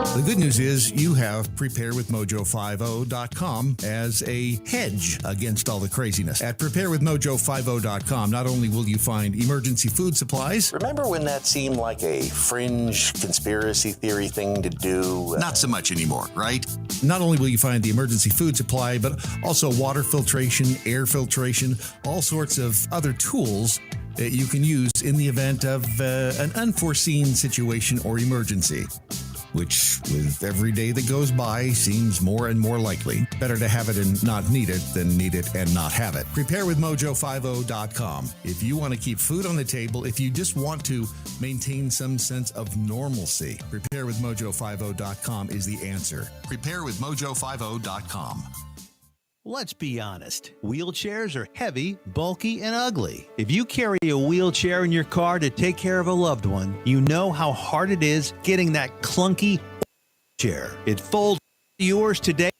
The good news is you have preparewithmojo50.com as a hedge against all the craziness. At preparewithmojo50.com, not only will you find emergency food supplies. Remember when that seemed like a fringe conspiracy theory thing to do? Not so much anymore, right? Not only will you find the emergency food supply, but also water filtration, air filtration, all sorts of other tools that you can use in the event of an unforeseen situation or emergency, which with every day that goes by seems more and more likely. Better to have it and not need it than need it and not have it. Preparewithmojo50.com. If you want to keep food on the table, if you just want to maintain some sense of normalcy, preparewithmojo50.com is the answer. Preparewithmojo50.com. Let's be honest. Wheelchairs are heavy, bulky, and ugly. If you carry a wheelchair in your car to take care of a loved one, you know how hard it is getting that clunky chair. It folds yours today.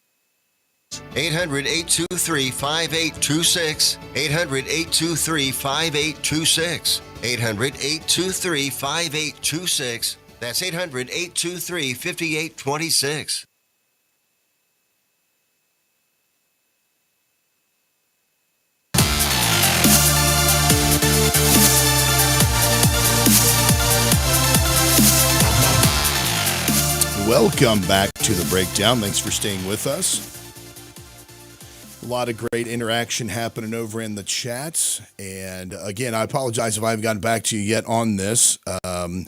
800-823-5826. 800-823-5826. 800-823-5826. That's 800-823-5826. Welcome back to the breakdown. Thanks for staying with us. A lot of great interaction happening over in the chats. And again, I apologize if I haven't gotten back to you yet on this. All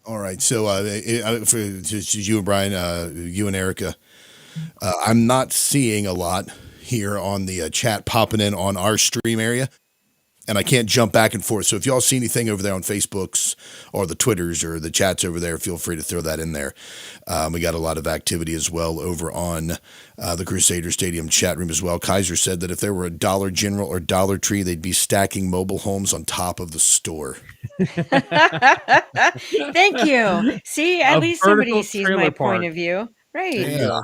right. So for you and Bryan, you and Erica, I'm not seeing a lot here on the chat popping in on our stream area. And I can't jump back and forth. So if y'all see anything over there on Facebooks or the Twitters or the chats over there, feel free to throw that in there. We got a lot of activity as well over on the Crusader Stadium chat room as well. Kaiser said that if there were a Dollar General or Dollar Tree, they'd be stacking mobile homes on top of the store. Thank you. See, at least somebody sees my point of view. Right. Yeah.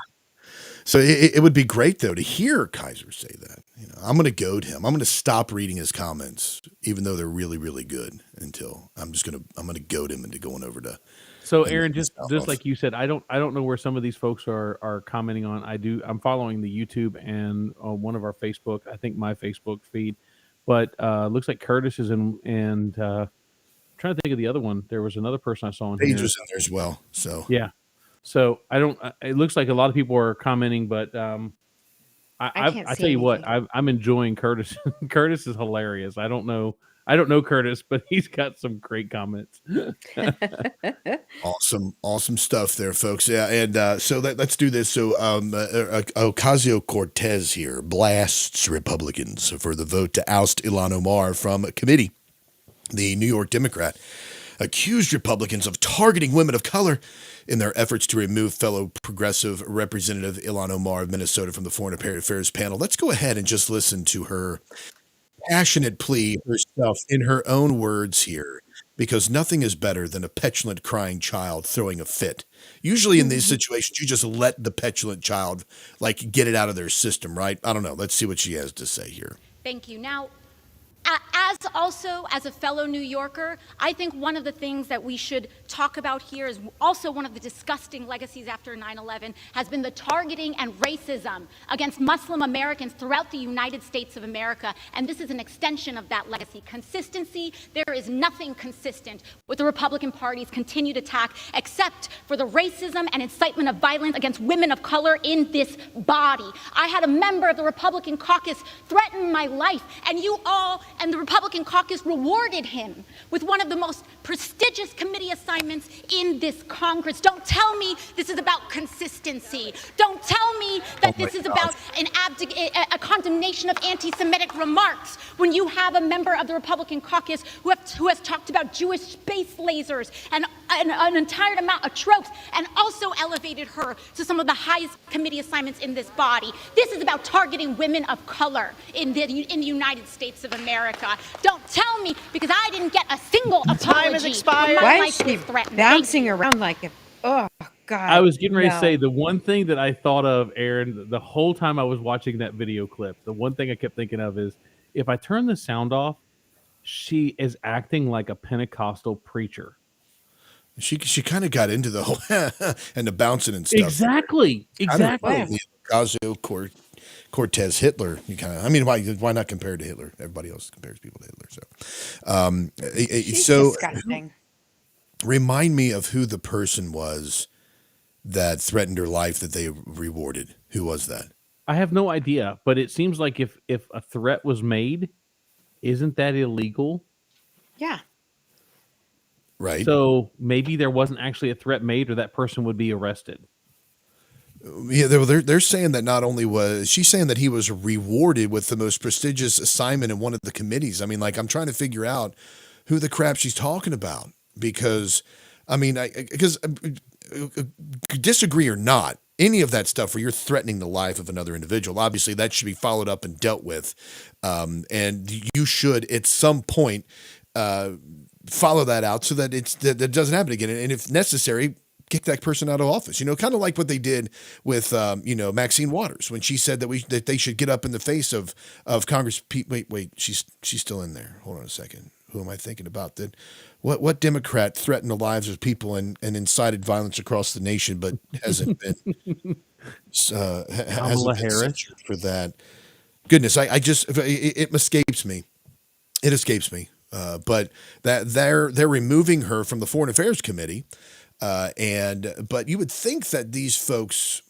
So it would be great, though, to hear Kaiser say that. You know, I'm going to goad him. I'm going to stop reading his comments, even though they're really, really good. Until I'm going to goad him into going over to. So, Aaron, just like you said, I don't know where some of these folks are commenting on. I'm following the YouTube and one of our Facebook. I think my Facebook feed, but looks like Curtis is in, and I'm trying to think of the other one. There was another person I saw in Paige here. was in there as well. So yeah. So I don't. It looks like a lot of people are commenting, but I tell you what, I'm enjoying Curtis. Curtis is hilarious. I don't know Curtis, but he's got some great comments. Awesome stuff there, folks. Yeah, and so let's do this. So Ocasio-Cortez here blasts Republicans for the vote to oust Ilhan Omar from committee. The New York Democrat accused Republicans of targeting women of color in their efforts to remove fellow progressive Representative Ilhan Omar of Minnesota from the Foreign Affairs panel. Let's go ahead and just listen to her passionate plea herself in her own words here, because nothing is better than a petulant crying child throwing a fit. Usually in these situations, you just let the petulant child get it out of their system, right? I don't know. Let's see what she has to say here. Thank you. Now, as a fellow New Yorker, I think one of the things that we should talk about here is also one of the disgusting legacies after 9/11 has been the targeting and racism against Muslim Americans throughout the United States of America. And this is an extension of that legacy. Consistency, there is nothing consistent with the Republican Party's continued attack except for the racism and incitement of violence against women of color in this body. I had a member of the Republican caucus threaten my life, and you all and the Republican caucus rewarded him with one of the most prestigious committee assignments in this Congress. Don't tell me this is about consistency. Don't tell me that this is about a condemnation of anti-Semitic remarks when you have a member of the Republican caucus who has talked about Jewish space lasers and an entire amount of tropes and also elevated her to some of the highest committee assignments in this body. This is about targeting women of color in the United States of America. Don't tell me, because I didn't get a single apology. Why is she bouncing around like a... Oh God. I was getting ready to say no. the one thing that I thought of, Aaron, the whole time I was watching that video clip, the one thing I kept thinking of is if I turn the sound off, she is acting like a Pentecostal preacher. She kind of got into the whole and the bouncing and stuff. Exactly. Kind of Exactly. like the Ocasio-Cortez Hitler. You kind of, I mean, why not compare to Hitler? Everybody else compares people to Hitler. She's So disgusting. remind me of who the person was that threatened her life that they rewarded. Who was that? I have no idea, but it seems like if a threat was made, isn't that illegal? Yeah. Right. So maybe there wasn't actually a threat made, or that person would be arrested. Yeah, they're saying that not only was she's saying that he was rewarded with the most prestigious assignment in one of the committees. I mean, like I'm trying to figure out who the crap she's talking about because, I mean, disagree or not, any of that stuff where you're threatening the life of another individual, obviously that should be followed up and dealt with, and you should at some point follow that out so that that doesn't happen again, and if necessary, kick that person out of office. You know, kind of like what they did with Maxine Waters when she said that they should get up in the face of Congress. Wait, she's still in there. Hold on a second. Who am I thinking about? That what Democrat threatened the lives of people and incited violence across the nation, but hasn't been censured for that? Goodness, I just it escapes me. It escapes me. But that they're removing her from the Foreign Affairs Committee, but you would think that these folks.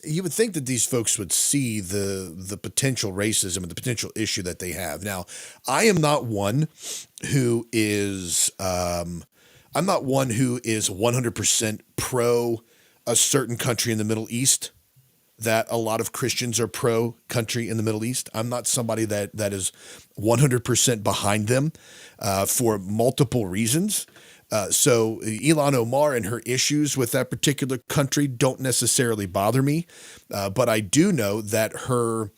You would think that these folks would see the potential racism and the potential issue that they have. Now, I am not one who is 100% pro a certain country in the Middle East. That a lot of Christians are pro country in the Middle East. I'm not somebody that is 100% behind them for multiple reasons. So Ilhan Omar and her issues with that particular country don't necessarily bother me, but I do know that her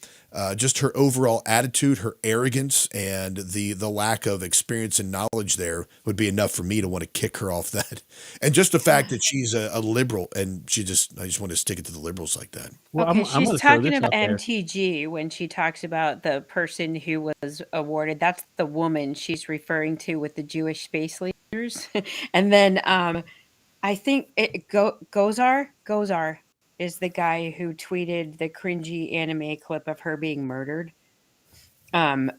overall attitude, her arrogance, and the lack of experience and knowledge there would be enough for me to want to kick her off that. And just the fact that she's a liberal and I just want to stick it to the liberals like that. Well, Okay, I'm she's gonna throw talking this about out there. MTG when she talks about the person who was awarded. That's the woman she's referring to with the Jewish space leaders. And then I think Gozar is the guy who tweeted the cringy anime clip of her being murdered. But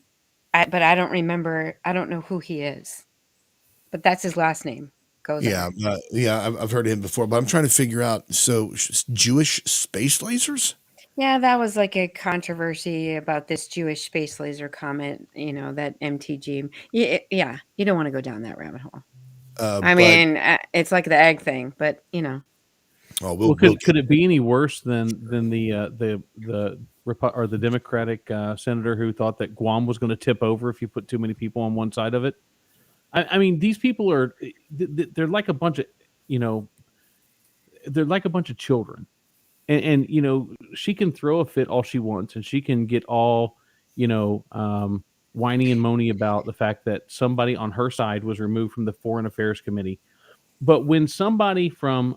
I don't remember. I don't know who he is. But that's his last name. Gozar. Yeah, I've heard of him before, but I'm trying to figure out. So Jewish space lasers? Yeah, that was like a controversy about this Jewish space laser comment, that MTG. Yeah, you don't want to go down that rabbit hole. I mean, it's like the egg thing, but Oh, could it be any worse than the Democratic senator who thought that Guam was going to tip over if you put too many people on one side of it? I mean, these people they're like a bunch of they're like a bunch of children. And she can throw a fit all she wants, and she can get all whiny and moany about the fact that somebody on her side was removed from the Foreign Affairs Committee. But when somebody from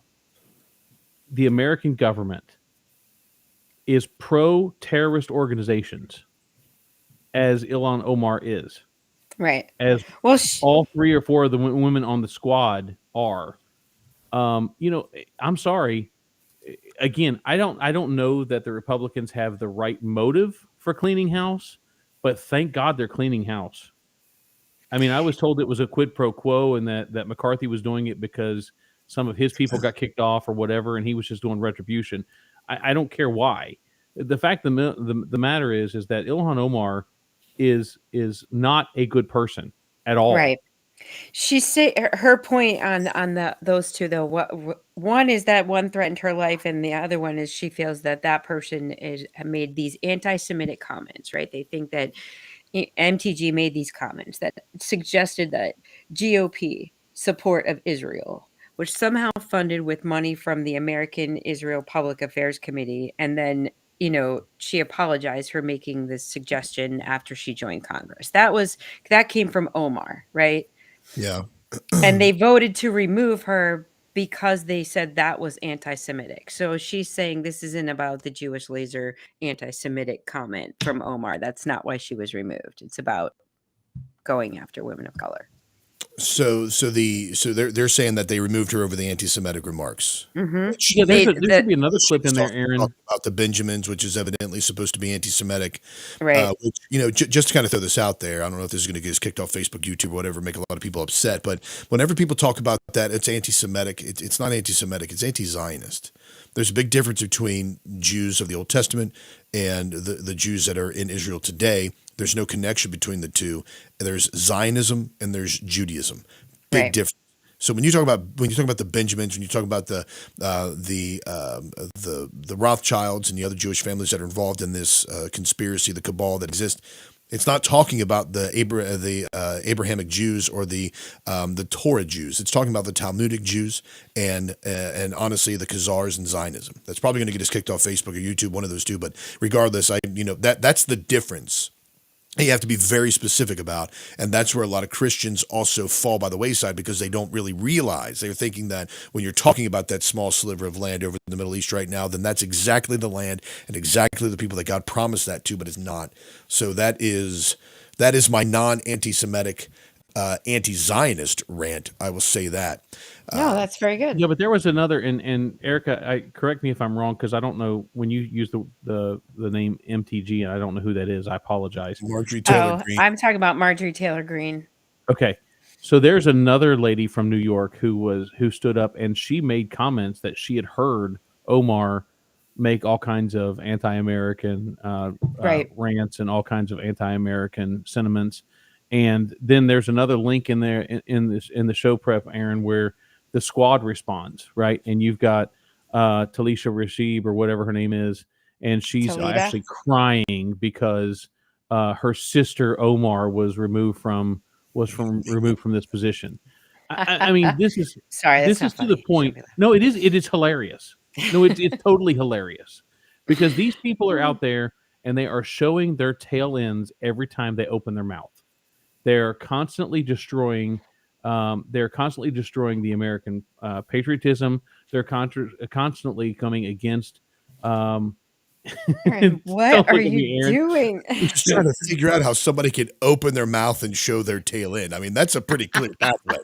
the American government is pro-terrorist organizations, as Ilhan Omar is, right, as all 3 or 4 of the women on the squad are, I'm sorry. Again, I don't know that the Republicans have the right motive for cleaning house, but thank God they're cleaning house. I mean, I was told it was a quid pro quo and that McCarthy was doing it because some of his people got kicked off or whatever, and he was just doing retribution. I don't care why. The fact the matter is that Ilhan Omar is not a good person at all. right. She said her point on those two though. One is that one threatened her life, and the other one is she feels that person made these anti-Semitic comments. Right? They think that MTG made these comments that suggested that GOP support of Israel, which somehow funded with money from the American Israel Public Affairs Committee, and then she apologized for making this suggestion after she joined Congress. That came from Omar, right? Yeah. And they voted to remove her because they said that was anti-Semitic. So she's saying this isn't about the Jewish laser anti-Semitic comment from Omar. That's not why she was removed. It's about going after women of color. So they're saying that they removed her over the anti-Semitic remarks. Mm-hmm. Yeah, there should be another clip in there, Aaron. About the Benjamins, which is evidently supposed to be anti-Semitic. Right. Which, just to kind of throw this out there, I don't know if this is going to get us kicked off Facebook, YouTube, or whatever, make a lot of people upset. But whenever people talk about that, it's anti-Semitic. It's not anti-Semitic. It's anti-Zionist. There's a big difference between Jews of the Old Testament and the Jews that are in Israel today. There's no connection between the two. There's Zionism and there's Judaism. Big difference. So when you talk about the Benjamins, when you talk about the Rothschilds and the other Jewish families that are involved in this conspiracy, the cabal that exists, it's not talking about the Abrahamic Jews or the Torah Jews. It's talking about the Talmudic Jews and honestly the Khazars and Zionism. That's probably going to get us kicked off Facebook or YouTube, one of those two. But regardless, that's the difference. You have to be very specific about, and that's where a lot of Christians also fall by the wayside because they don't really realize. They're thinking that when you're talking about that small sliver of land over in the Middle East right now, then that's exactly the land and exactly the people that God promised that to, but it's not. So that is my non-anti-Semitic, anti-Zionist rant. I will say that. No, that's very good. Yeah, but there was another, and Erica, correct me if I'm wrong, because I don't know when you use the name MTG, and I don't know who that is. I apologize. Marjorie Taylor Greene. I'm talking about Marjorie Taylor Greene. Okay, so there's another lady from New York who stood up, and she made comments that she had heard Omar make all kinds of anti-American rants and all kinds of anti-American sentiments. And then there's another link in there in the show prep, Aaron, where the squad responds, right? And you've got Talisha Rashid or whatever her name is, and she's actually crying because her sister Omar was removed from this position. I mean, this is this is to the point. No, it is hilarious. No, it's totally hilarious because these people are out there and they are showing their tail ends every time they open their mouth. They're constantly destroying. The American patriotism. They're constantly coming against. Aaron, what are you doing? Just trying to figure out how somebody can open their mouth and show their tail end. I mean, that's a pretty clear pathway.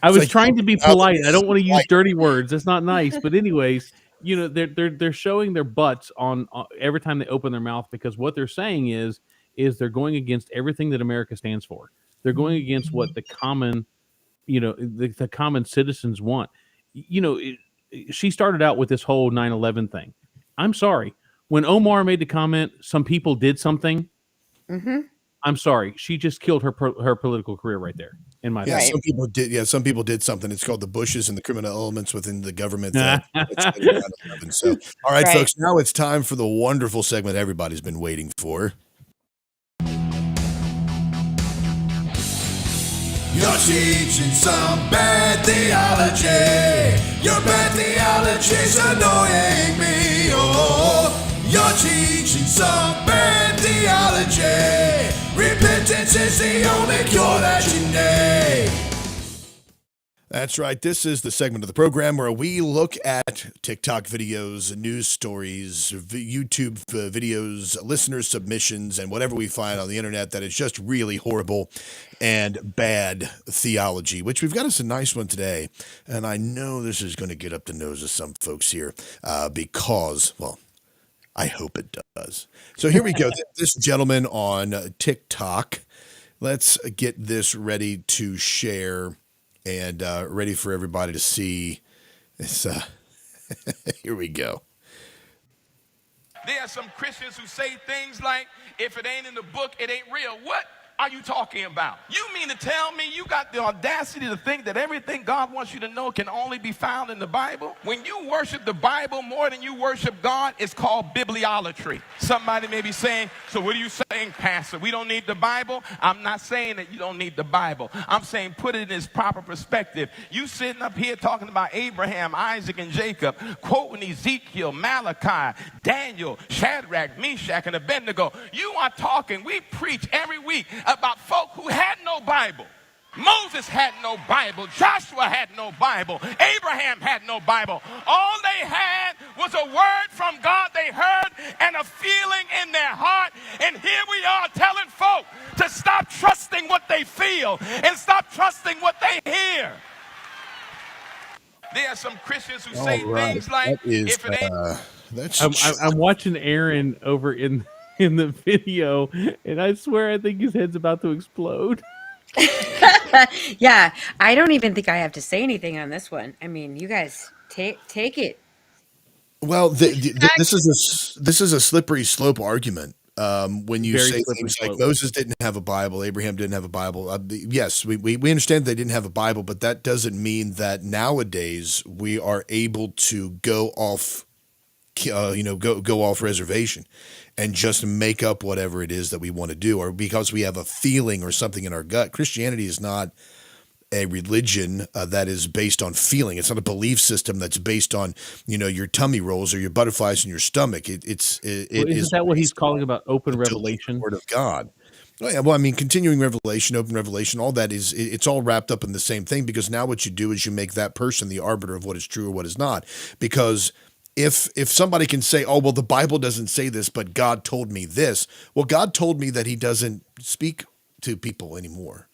I was trying to be polite. I don't want to use dirty words. That's not nice. But anyways, they're showing their butts on every time they open their mouth because what they're saying is they're going against everything that America stands for. They're going against what the common, the common citizens want. She started out with this whole 9/11 thing. I'm sorry. When Omar made the comment, some people did something. Mm-hmm. I'm sorry. She just killed her political career right there. In my opinion. Some people did. Yeah, some people did something. It's called the Bushes and the criminal elements within the government. So, all right, folks. Now it's time for the wonderful segment everybody's been waiting for. You're teaching some bad theology. Your bad theology's annoying me. Oh, you're teaching some bad theology. Repentance is the only cure that you need. That's right. This is the segment of the program where we look at TikTok videos, news stories, YouTube videos, listener submissions, and whatever we find on the internet that is just really horrible and bad theology, which we've got us a nice one today. And I know this is going to get up the nose of some folks here because, well, I hope it does. So here we go. This gentleman on TikTok. Let's get this ready to share. And ready for everybody to see. It's here we go. There are some Christians who say things like, if it ain't in the book, it ain't real. What are you talking about? You mean to tell me you got the audacity to think that everything God wants you to know can only be found in the Bible? When you worship the Bible more than you worship God, it's called bibliolatry. Somebody may be saying, so what are you saying, Pastor? We don't need the Bible? I'm not saying that you don't need the Bible. I'm saying put it in its proper perspective. You sitting up here talking about Abraham, Isaac, and Jacob, quoting Ezekiel, Malachi, Daniel, Shadrach, Meshach, and Abednego. You are talking, we preach every week about folk who had no Bible. Moses had no Bible. Joshua had no Bible. Abraham had no Bible. All they had was a word from God they heard and a feeling in their heart. And here we are telling folk to stop trusting what they feel and stop trusting what they hear. There are some Christians who say things like, That is, if it ain't... I'm watching Aaron over in the video, and I swear I think his head's about to explode. Yeah, I don't even think I have to say anything on this one. I mean, you guys take it. Well, this is a slippery slope argument. When you Very say slippery things like slope. Moses didn't have a Bible, Abraham didn't have a Bible. Yes, we understand they didn't have a Bible, but that doesn't mean that nowadays we are able to go off, go off reservation and just make up whatever it is that we want to do, or because we have a feeling or something in our gut. Christianity is not a religion that is based on feeling. It's not a belief system that's based on, your tummy rolls or your butterflies in your stomach. Isn't that what he's calling about open revelation? Word of God. Oh, yeah, well, I mean, continuing revelation, open revelation, all that it's all wrapped up in the same thing, because now what you do is you make that person the arbiter of what is true or what is not. Because if somebody can say, oh, well, the Bible doesn't say this, but God told me this. Well, God told me that he doesn't speak to people anymore.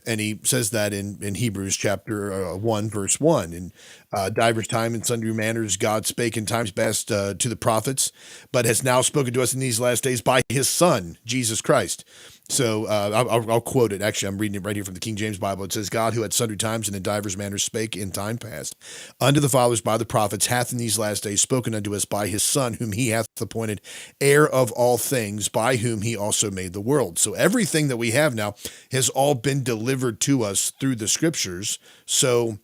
And he says that in Hebrews chapter 1, verse 1. And divers time and sundry manners God spake in times past to the prophets, but has now spoken to us in these last days by his Son, Jesus Christ. So I'll quote it. Actually, I'm reading it right here from the King James Bible. It says, God, who at sundry times and in divers manners spake in time past unto the fathers by the prophets, hath in these last days spoken unto us by his Son, whom he hath appointed heir of all things, by whom he also made the world. So everything that we have now has all been delivered to us through the scriptures. So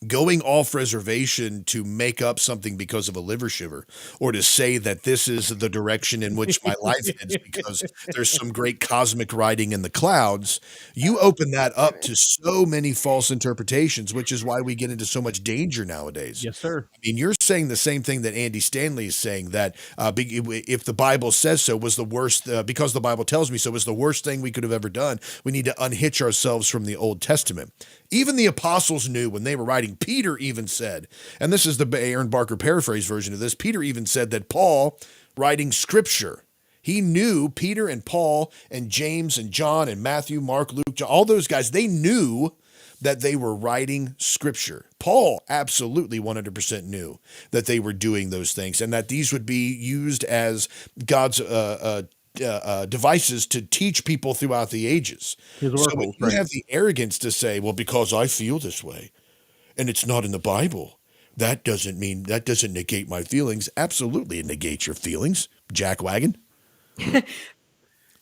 going off reservation to make up something because of a liver shiver, or to say that this is the direction in which my life is because there's some great cosmic writing in the clouds, you open that up to so many false interpretations, which is why we get into so much danger nowadays. Yes, sir. I mean, you're saying the same thing that Andy Stanley is saying, that if the Bible says so, was the worst, because the Bible tells me so, was the worst thing we could have ever done. We need to unhitch ourselves from the Old Testament. Even the apostles knew when they were writing. Peter even said, and this is the Aaron Barker paraphrase version of this, Peter even said that Paul, writing scripture, he knew Peter and Paul and James and John and Matthew, Mark, Luke, John, all those guys, they knew that they were writing scripture. Paul absolutely 100% knew that they were doing those things and that these would be used as God's devices to teach people throughout the ages. His So oracles, when you right. have the arrogance to say, well, because I feel this way and it's not in the Bible, that doesn't negate my feelings. Absolutely, it negates your feelings, jackwagon.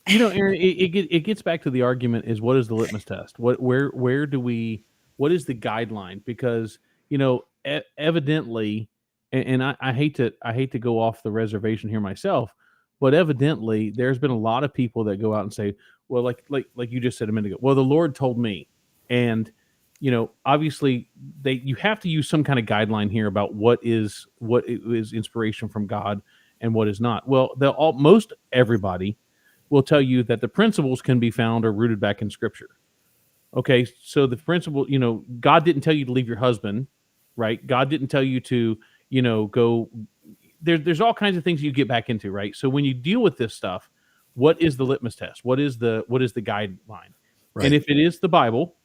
Aaron, it gets back to the argument: is what is the litmus test? What is the guideline? Because evidently, and I hate to go off the reservation here myself, but evidently there's been a lot of people that go out and say, well, like you just said a minute ago, well, the Lord told me, and obviously you have to use some kind of guideline here about what is inspiration from God and what is not. Well, most everybody will tell you that the principles can be found or rooted back in Scripture. Okay, so the principle, God didn't tell you to leave your husband, right? God didn't tell you to, go. There's all kinds of things you get back into, right? So when you deal with this stuff, what is the litmus test? What is the guideline? Right. And if it is the Bible,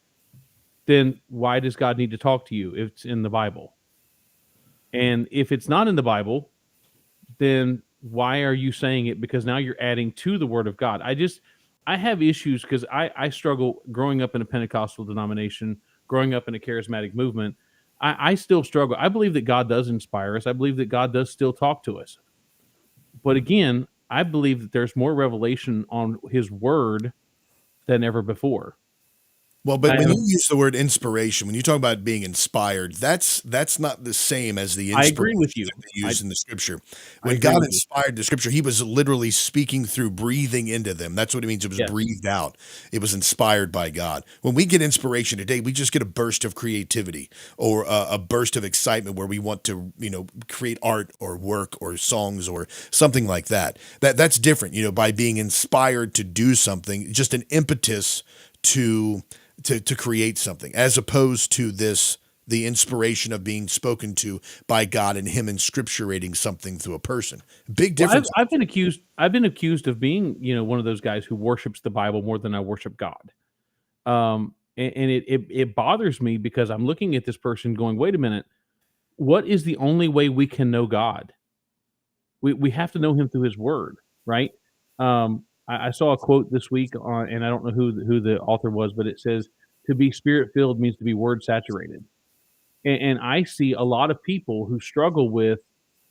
then why does God need to talk to you if it's in the Bible? And if it's not in the Bible, then why are you saying it? Because now you're adding to the Word of God. I have issues because I struggle growing up in a Pentecostal denomination, growing up in a charismatic movement. I still struggle. I believe that God does inspire us. I believe that God does still talk to us. But again, I believe that there's more revelation on His Word than ever before. Well, but when you use the word inspiration, when you talk about being inspired, that's not the same as the I inspiration agree with you. that they use in the scripture. I When agree God with you. inspired the scripture, he was literally speaking through, breathing into them. That's what it means. It was Yes. breathed out. It was inspired by God. When we get inspiration today, we just get a burst of creativity or a burst of excitement where we want to, create art or work or songs or something like that. That's different, by being inspired to do something, just an impetus to to create something, as opposed to the inspiration of being spoken to by God and him inscripturating something through a person. Big Well, difference. I've been accused of being, one of those guys who worships the Bible more than I worship God. And it bothers me because I'm looking at this person going, wait a minute, what is the only way we can know God? We have to know him through his word, right? I saw a quote this week on, and I don't know who the author was, but it says to be spirit filled means to be word saturated. And I see a lot of people who struggle with,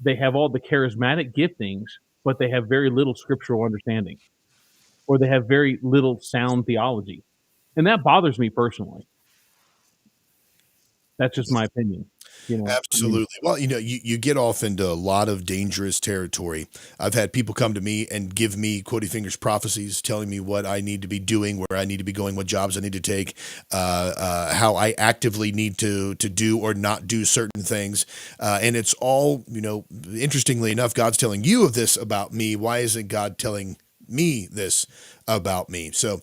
they have all the charismatic giftings, but they have very little scriptural understanding, or they have very little sound theology. And that bothers me personally. That's just my opinion. Absolutely. Well, you get off into a lot of dangerous territory. I've had people come to me and give me quoty fingers prophecies, telling me what I need to be doing, where I need to be going, what jobs I need to take, how I actively need to do or not do certain things. And it's all, interestingly enough, God's telling you of this about me. Why isn't God telling me this about me? So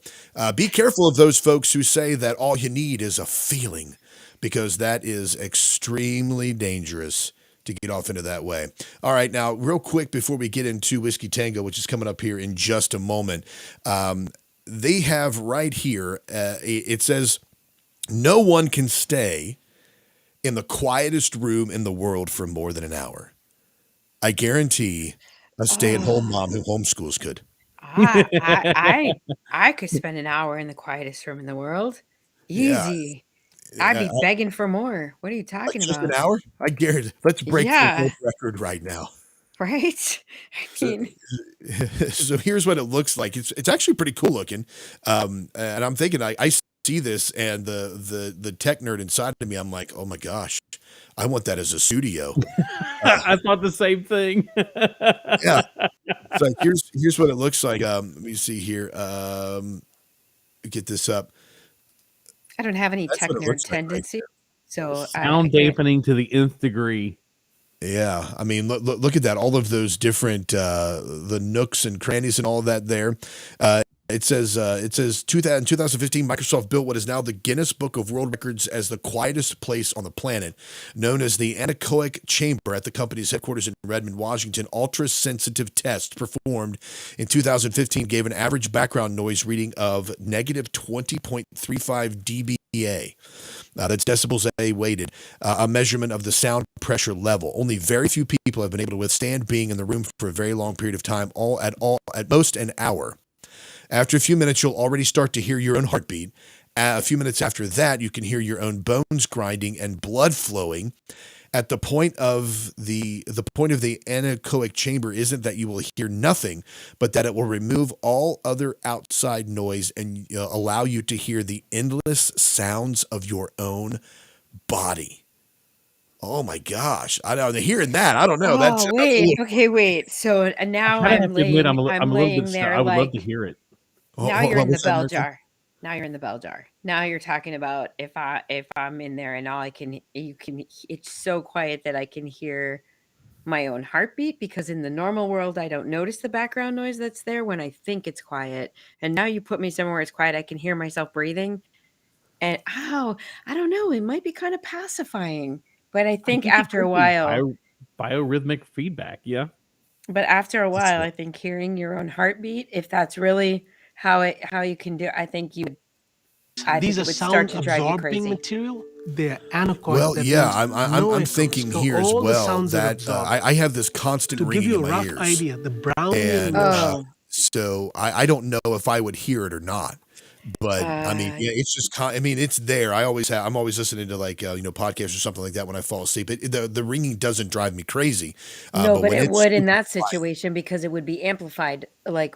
be careful of those folks who say that all you need is a feeling, because that is extremely dangerous to get off into that way. All right, now, real quick before we get into Whiskey Tango, which is coming up here in just a moment, they have right here, it says, no one can stay in the quietest room in the world for more than an hour. I guarantee a stay-at-home mom who homeschools could. I could spend an hour in the quietest room in the world. Yeah. Easy. I'd be begging for more. What are you talking Just about? an hour? I guarantee. Let's break the Yeah. world record right now. Right? I mean, So here's what it looks like. It's actually pretty cool looking. And I'm thinking, I see this, and the tech nerd inside of me, I'm like, oh my gosh, I want that as a studio. I thought the same thing. Yeah. It's like, here's what it looks like. Let me see here. Get this up. I don't have any That's tech what it nerd looks like right tendency. So Sound dampening to the nth degree. Yeah, I mean, look at that. All of those different the nooks and crannies and all of that there. It says in 2015, Microsoft built what is now the Guinness Book of World Records as the quietest place on the planet, known as the anechoic chamber at the company's headquarters in Redmond, Washington. Ultra-sensitive tests performed in 2015 gave an average background noise reading of negative 20.35 dBA. That's decibels A weighted, a measurement of the sound pressure level. Only very few people have been able to withstand being in the room for a very long period of time, at most an hour. After a few minutes, you'll already start to hear your own heartbeat. A few minutes after that, you can hear your own bones grinding and blood flowing. At the point of the anechoic chamber isn't that you will hear nothing, but that it will remove all other outside noise and allow you to hear the endless sounds of your own body. Oh my gosh! I don't hearing that. I don't know. That's wait. Okay, wait. So now I have I'm to admit, laying. I'm a little laying bit. there I would love like. to hear it. Now you're in the bell jar. Now you're in the bell jar. Now you're talking about if I'm in there and all it's so quiet that I can hear my own heartbeat, because in the normal world I don't notice the background noise that's there when I think it's quiet. And now you put me somewhere where it's quiet, I can hear myself breathing. And I don't know, it might be kind of pacifying. But I think after a while, biorhythmic feedback, yeah. But after a while, I think hearing your own heartbeat, if that's really how you can do it, I think you would. These think are it would start to drive you sound-absorbing crazy. material. They're anechoic. Well, that yeah, means I'm no echoes, thinking so here as all the well sounds are that absorbed. I have this constant To give ringing you in a my rough ears, idea, the Brownian and emotion. so I don't know if I would hear it or not. But I mean, yeah, it's just it's there. I'm always listening to like podcasts or something like that when I fall asleep. The ringing doesn't drive me crazy. No, but when it it's would in that super quiet- situation, because it would be amplified, like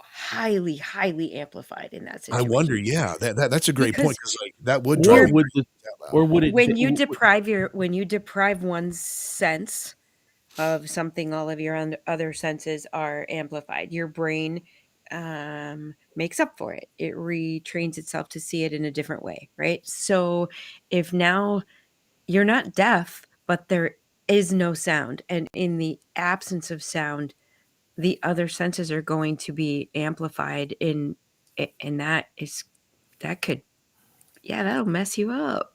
highly, highly amplified in that I situation. wonder. Yeah, that's a great Because point, because like that would Or drive me would crazy the, out loud. or would it? when you deprive one's sense of something, all of your other senses are amplified. Your brain makes up for it. It retrains itself to see it in a different way, right? So if now you're not deaf, but there is no sound, and in the absence of sound, the other senses are going to be amplified and that could Yeah, that'll mess you up.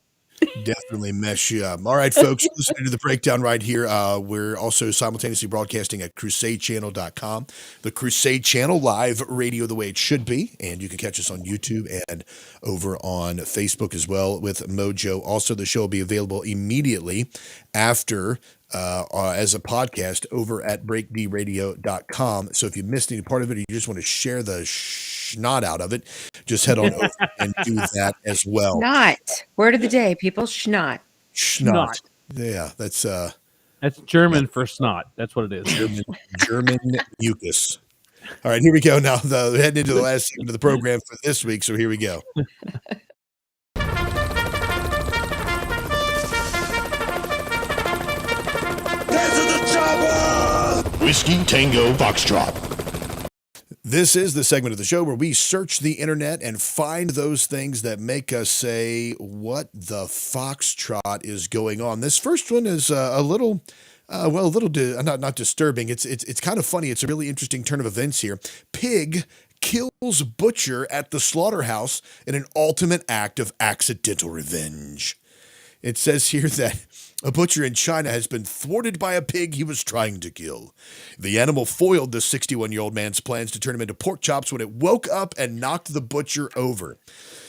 Definitely mess you up. All right, folks, listening to the breakdown right here. We're also simultaneously broadcasting at crusadechannel.com. The Crusade Channel, live radio the way it should be. And you can catch us on YouTube and over on Facebook as well with Mojo. Also, the show will be available immediately after as a podcast over at breakdradio.com. So if you missed any part of it or you just want to share the snot out of it, just head on over and do that as well. Schnot. Word of the day, people. Schnot. Snot. Yeah, that's German for snot. That's what it is. German mucus. All right, here we go now. We're heading into the last segment of the program for this week, so here we go. Whiskey Tango Foxtrot. This is the segment of the show where we search the internet and find those things that make us say, what the foxtrot is going on? This first one is not disturbing. It's kind of funny. It's a really interesting turn of events here. Pig kills butcher at the slaughterhouse in an ultimate act of accidental revenge. It says here that a butcher in China has been thwarted by a pig he was trying to kill. The animal foiled the 61-year-old man's plans to turn him into pork chops when it woke up and knocked the butcher over.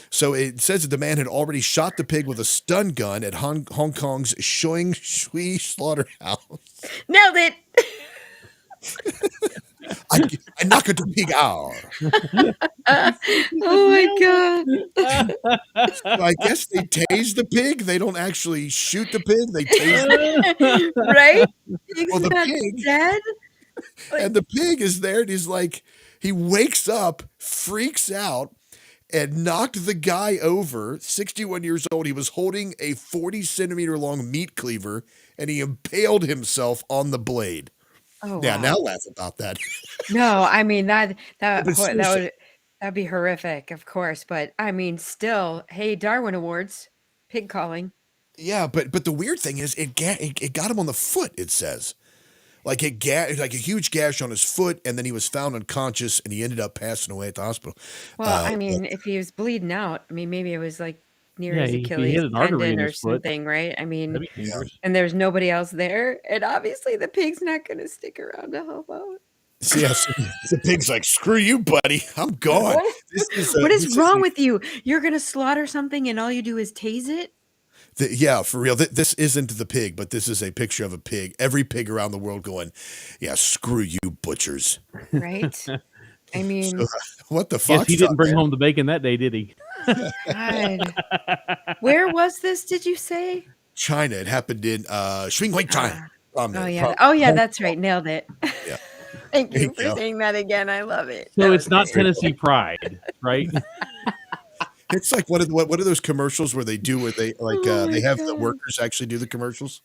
So it says that the man had already shot the pig with a stun gun at Hong Kong's Shouing Shui slaughterhouse. Nailed it. I knocked the pig out. Oh my god! So I guess they tase the pig. They don't actually shoot the pig. They tase the pig. Right? Well, the pig dead. And the pig is there, and he's like, he wakes up, freaks out, and knocked the guy over. 61 years old. He was holding a 40-centimeter long meat cleaver, and he impaled himself on the blade. Oh, yeah, wow. now laugh about that. No, I mean that'd seriously. be horrific, of course. But I mean, still, hey, Darwin Awards, pig calling. Yeah, but the weird thing is, it got him on the foot. It says, like like a huge gash on his foot, and then he was found unconscious, and he ended up passing away at the hospital. Well, I mean, if he was bleeding out, I mean, maybe it was like near his he Achilles hit an artery in tendon or his foot. something, right? I mean, That'd be dangerous. and there's nobody else there, and obviously the pig's not going to stick around to help out. Yeah, so the pig's like, screw you, buddy. I'm gone. What is wrong with you? You're going to slaughter something, and all you do is tase it? Yeah, for real. This isn't the pig, but this is a picture of a pig. Every pig around the world going, yeah, screw you, butchers. Right? I mean, So, what the fuck? Yes, he didn't bring home the bacon that day, did he? God. Where was this, did you say? China. It happened in Xinjiang, China. Oh, yeah, that's right. Nailed it. Yeah. Thank There you you for go. saying that again. I love it. So That it's was not great. Tennessee Pride, right? It's like what are those commercials where they they have the workers actually do the commercials?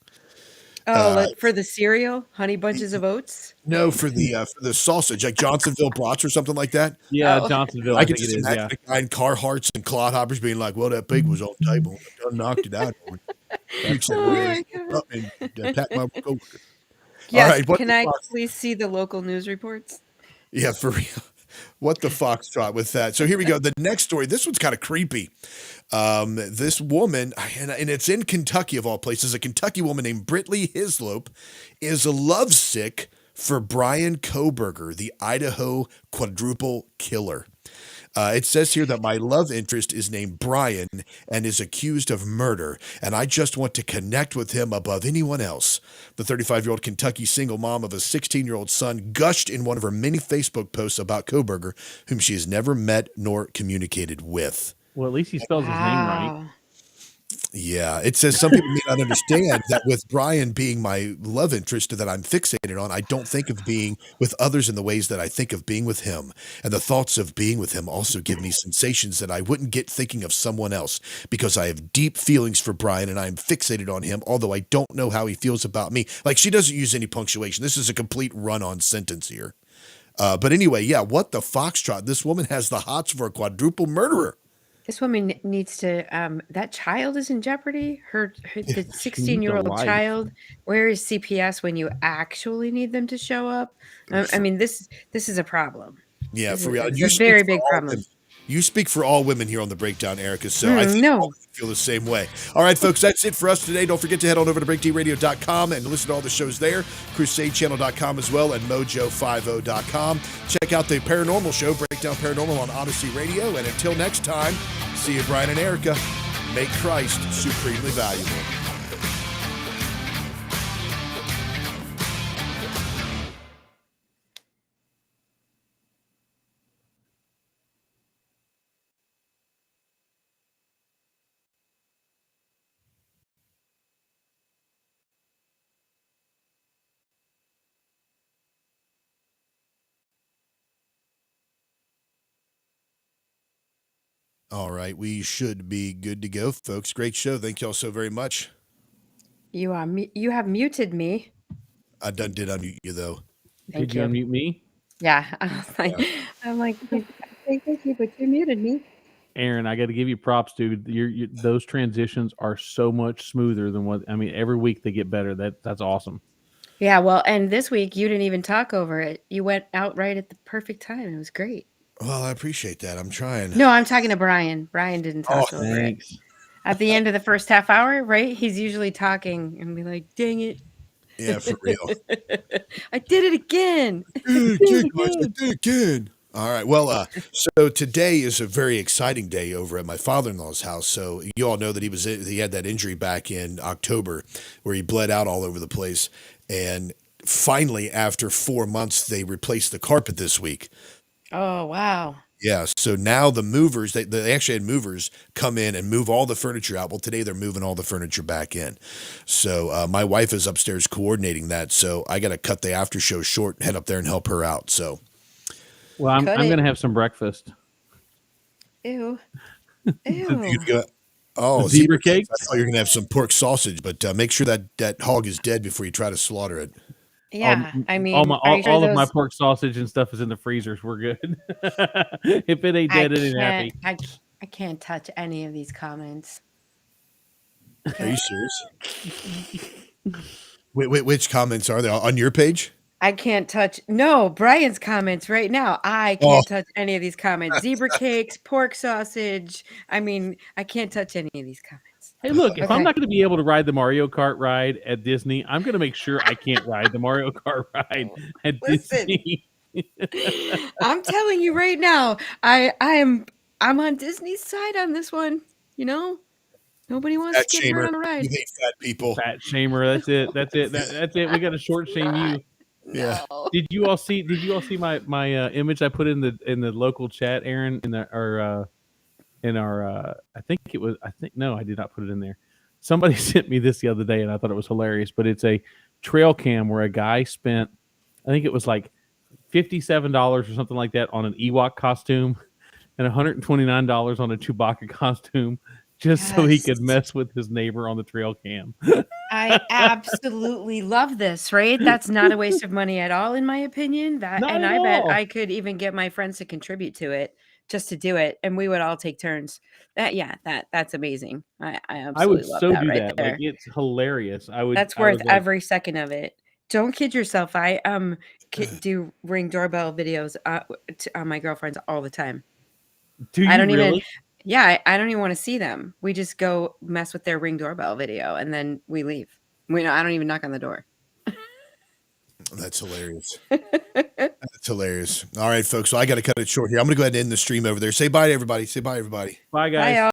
Oh, like for the cereal, Honey Bunches of Oats? No, for the sausage, like Johnsonville brats or something like that. Yeah, Oh. Johnsonville, I I can think it just is. imagine Yeah. a guy in Carhartts and Clodhoppers being like, "Well, that pig was on the table, I done knocked it out." Oh my God. Up and pat my coworker. Yes, All right, what can the I fuck? please see the local news reports? Yeah, for real. What the foxtrot with that? So here we go. The next story. This one's kind of creepy. This woman, and it's in Kentucky of all places. A Kentucky woman named Britley Hislop is lovesick for Bryan Kohberger, the Idaho quadruple killer. It says here that my love interest is named Bryan and is accused of murder, and I just want to connect with him above anyone else. The 35-year-old Kentucky single mom of a 16-year-old son gushed in one of her many Facebook posts about Kohberger, whom she has never met nor communicated with. Well, at least he spells his name right. Yeah, it says some people may not understand that with Bryan being my love interest that I'm fixated on, I don't think of being with others in the ways that I think of being with him. And the thoughts of being with him also give me sensations that I wouldn't get thinking of someone else because I have deep feelings for Bryan and I'm fixated on him, although I don't know how he feels about me. Like, she doesn't use any punctuation. This is a complete run-on sentence here. But anyway, yeah, what the foxtrot? This woman has the hots for a quadruple murderer. This woman needs to, that child is in jeopardy. The She needs a 16-year-old life. child. Where is CPS when you actually need them to show up? I mean, this is a problem. Yeah, This for is- real. it's You a speak very for big all problem. women. You speak for all women here on The Breakdown, Erica, so I think no. all feel the same way. All right, folks, that's it for us today. Don't forget to head on over to breakdradio.com and listen to all the shows there, crusadechannel.com as well, and mojo50.com. Check out the Paranormal Show, Breakdown Paranormal on Odyssey Radio, and until next time, see you, Bryan and Erica. Make Christ supremely valuable. All right, we should be good to go, folks. Great show. Thank y'all so very much. You have muted me. I did unmute you, though. Thank Did you unmute me? Yeah, I'm like, thank you, but you muted me. Aaron, I got to give you props, dude. Those transitions are so much smoother than what I mean. Every week they get better. That's awesome. Yeah, well, and this week you didn't even talk over it. You went out right at the perfect time. It was great. Well, I appreciate that. I'm trying. No, I'm talking to Brian. Brian didn't talk over thanks. it. At the end of the first half hour, right? He's usually talking and be like, dang it. Yeah, for real. I did it again. I did it again. All right. Well, so today is a very exciting day over at my father-in-law's house. So you all know that he had that injury back in October where he bled out all over the place. And finally, after 4 months, they replaced the carpet this week. Oh, wow. Yeah. So now the movers, they actually had movers come in and move all the furniture out. Well, today they're moving all the furniture back in. So my wife is upstairs coordinating that. So I got to cut the after show short, head up there and help her out. So. Well, I'm going to have some breakfast. Ew. Zebra cakes? I thought you were going to have some pork sausage, but make sure that hog is dead before you try to slaughter it. Yeah, I mean, all of my pork sausage and stuff is in the freezers. We're good. If it ain't dead, it ain't happy. I can't touch any of these comments. Are you serious? Wait, which comments are they on your page? I can't touch Brian's comments right now. I can't touch any of these comments. Zebra cakes, pork sausage. I mean, I can't touch any of these comments. Hey, look, if I'm not going to be able to ride the Mario Kart ride at Disney, I'm going to make sure I can't ride the Mario Kart ride at Disney. I'm telling you right now, I'm on Disney's side on this one. You know, nobody wants to get hurt on a ride. You hate fat people. Fat shamer. That's it. That's it. We got to short shame you. Yeah. Did you all see my image I put in the local chat, Aaron? No, I did not put it in there. Somebody sent me this the other day and I thought it was hilarious, but it's a trail cam where a guy spent, I think it was like $57 or something like that on an Ewok costume and $129 on a Chewbacca costume just so he could mess with his neighbor on the trail cam. I absolutely love this, right? That's not a waste of money at all, in my opinion. I bet I could even get my friends to contribute to it just to do it, and we would all take turns. That's amazing. I absolutely love so that do right that. there. Like, it's hilarious. That's worth every second of it. Don't kid yourself. I do Ring doorbell videos on my girlfriends all the time. Do you I don't really? even. Yeah, I don't even want to see them. We just go mess with their Ring doorbell video, and then we leave. I don't even knock on the door. That's hilarious. That's hilarious. All right, folks. So I got to cut it short here. I'm going to go ahead and end the stream over there. Say bye to everybody. Say bye, everybody. Bye, guys. Bye, y'all.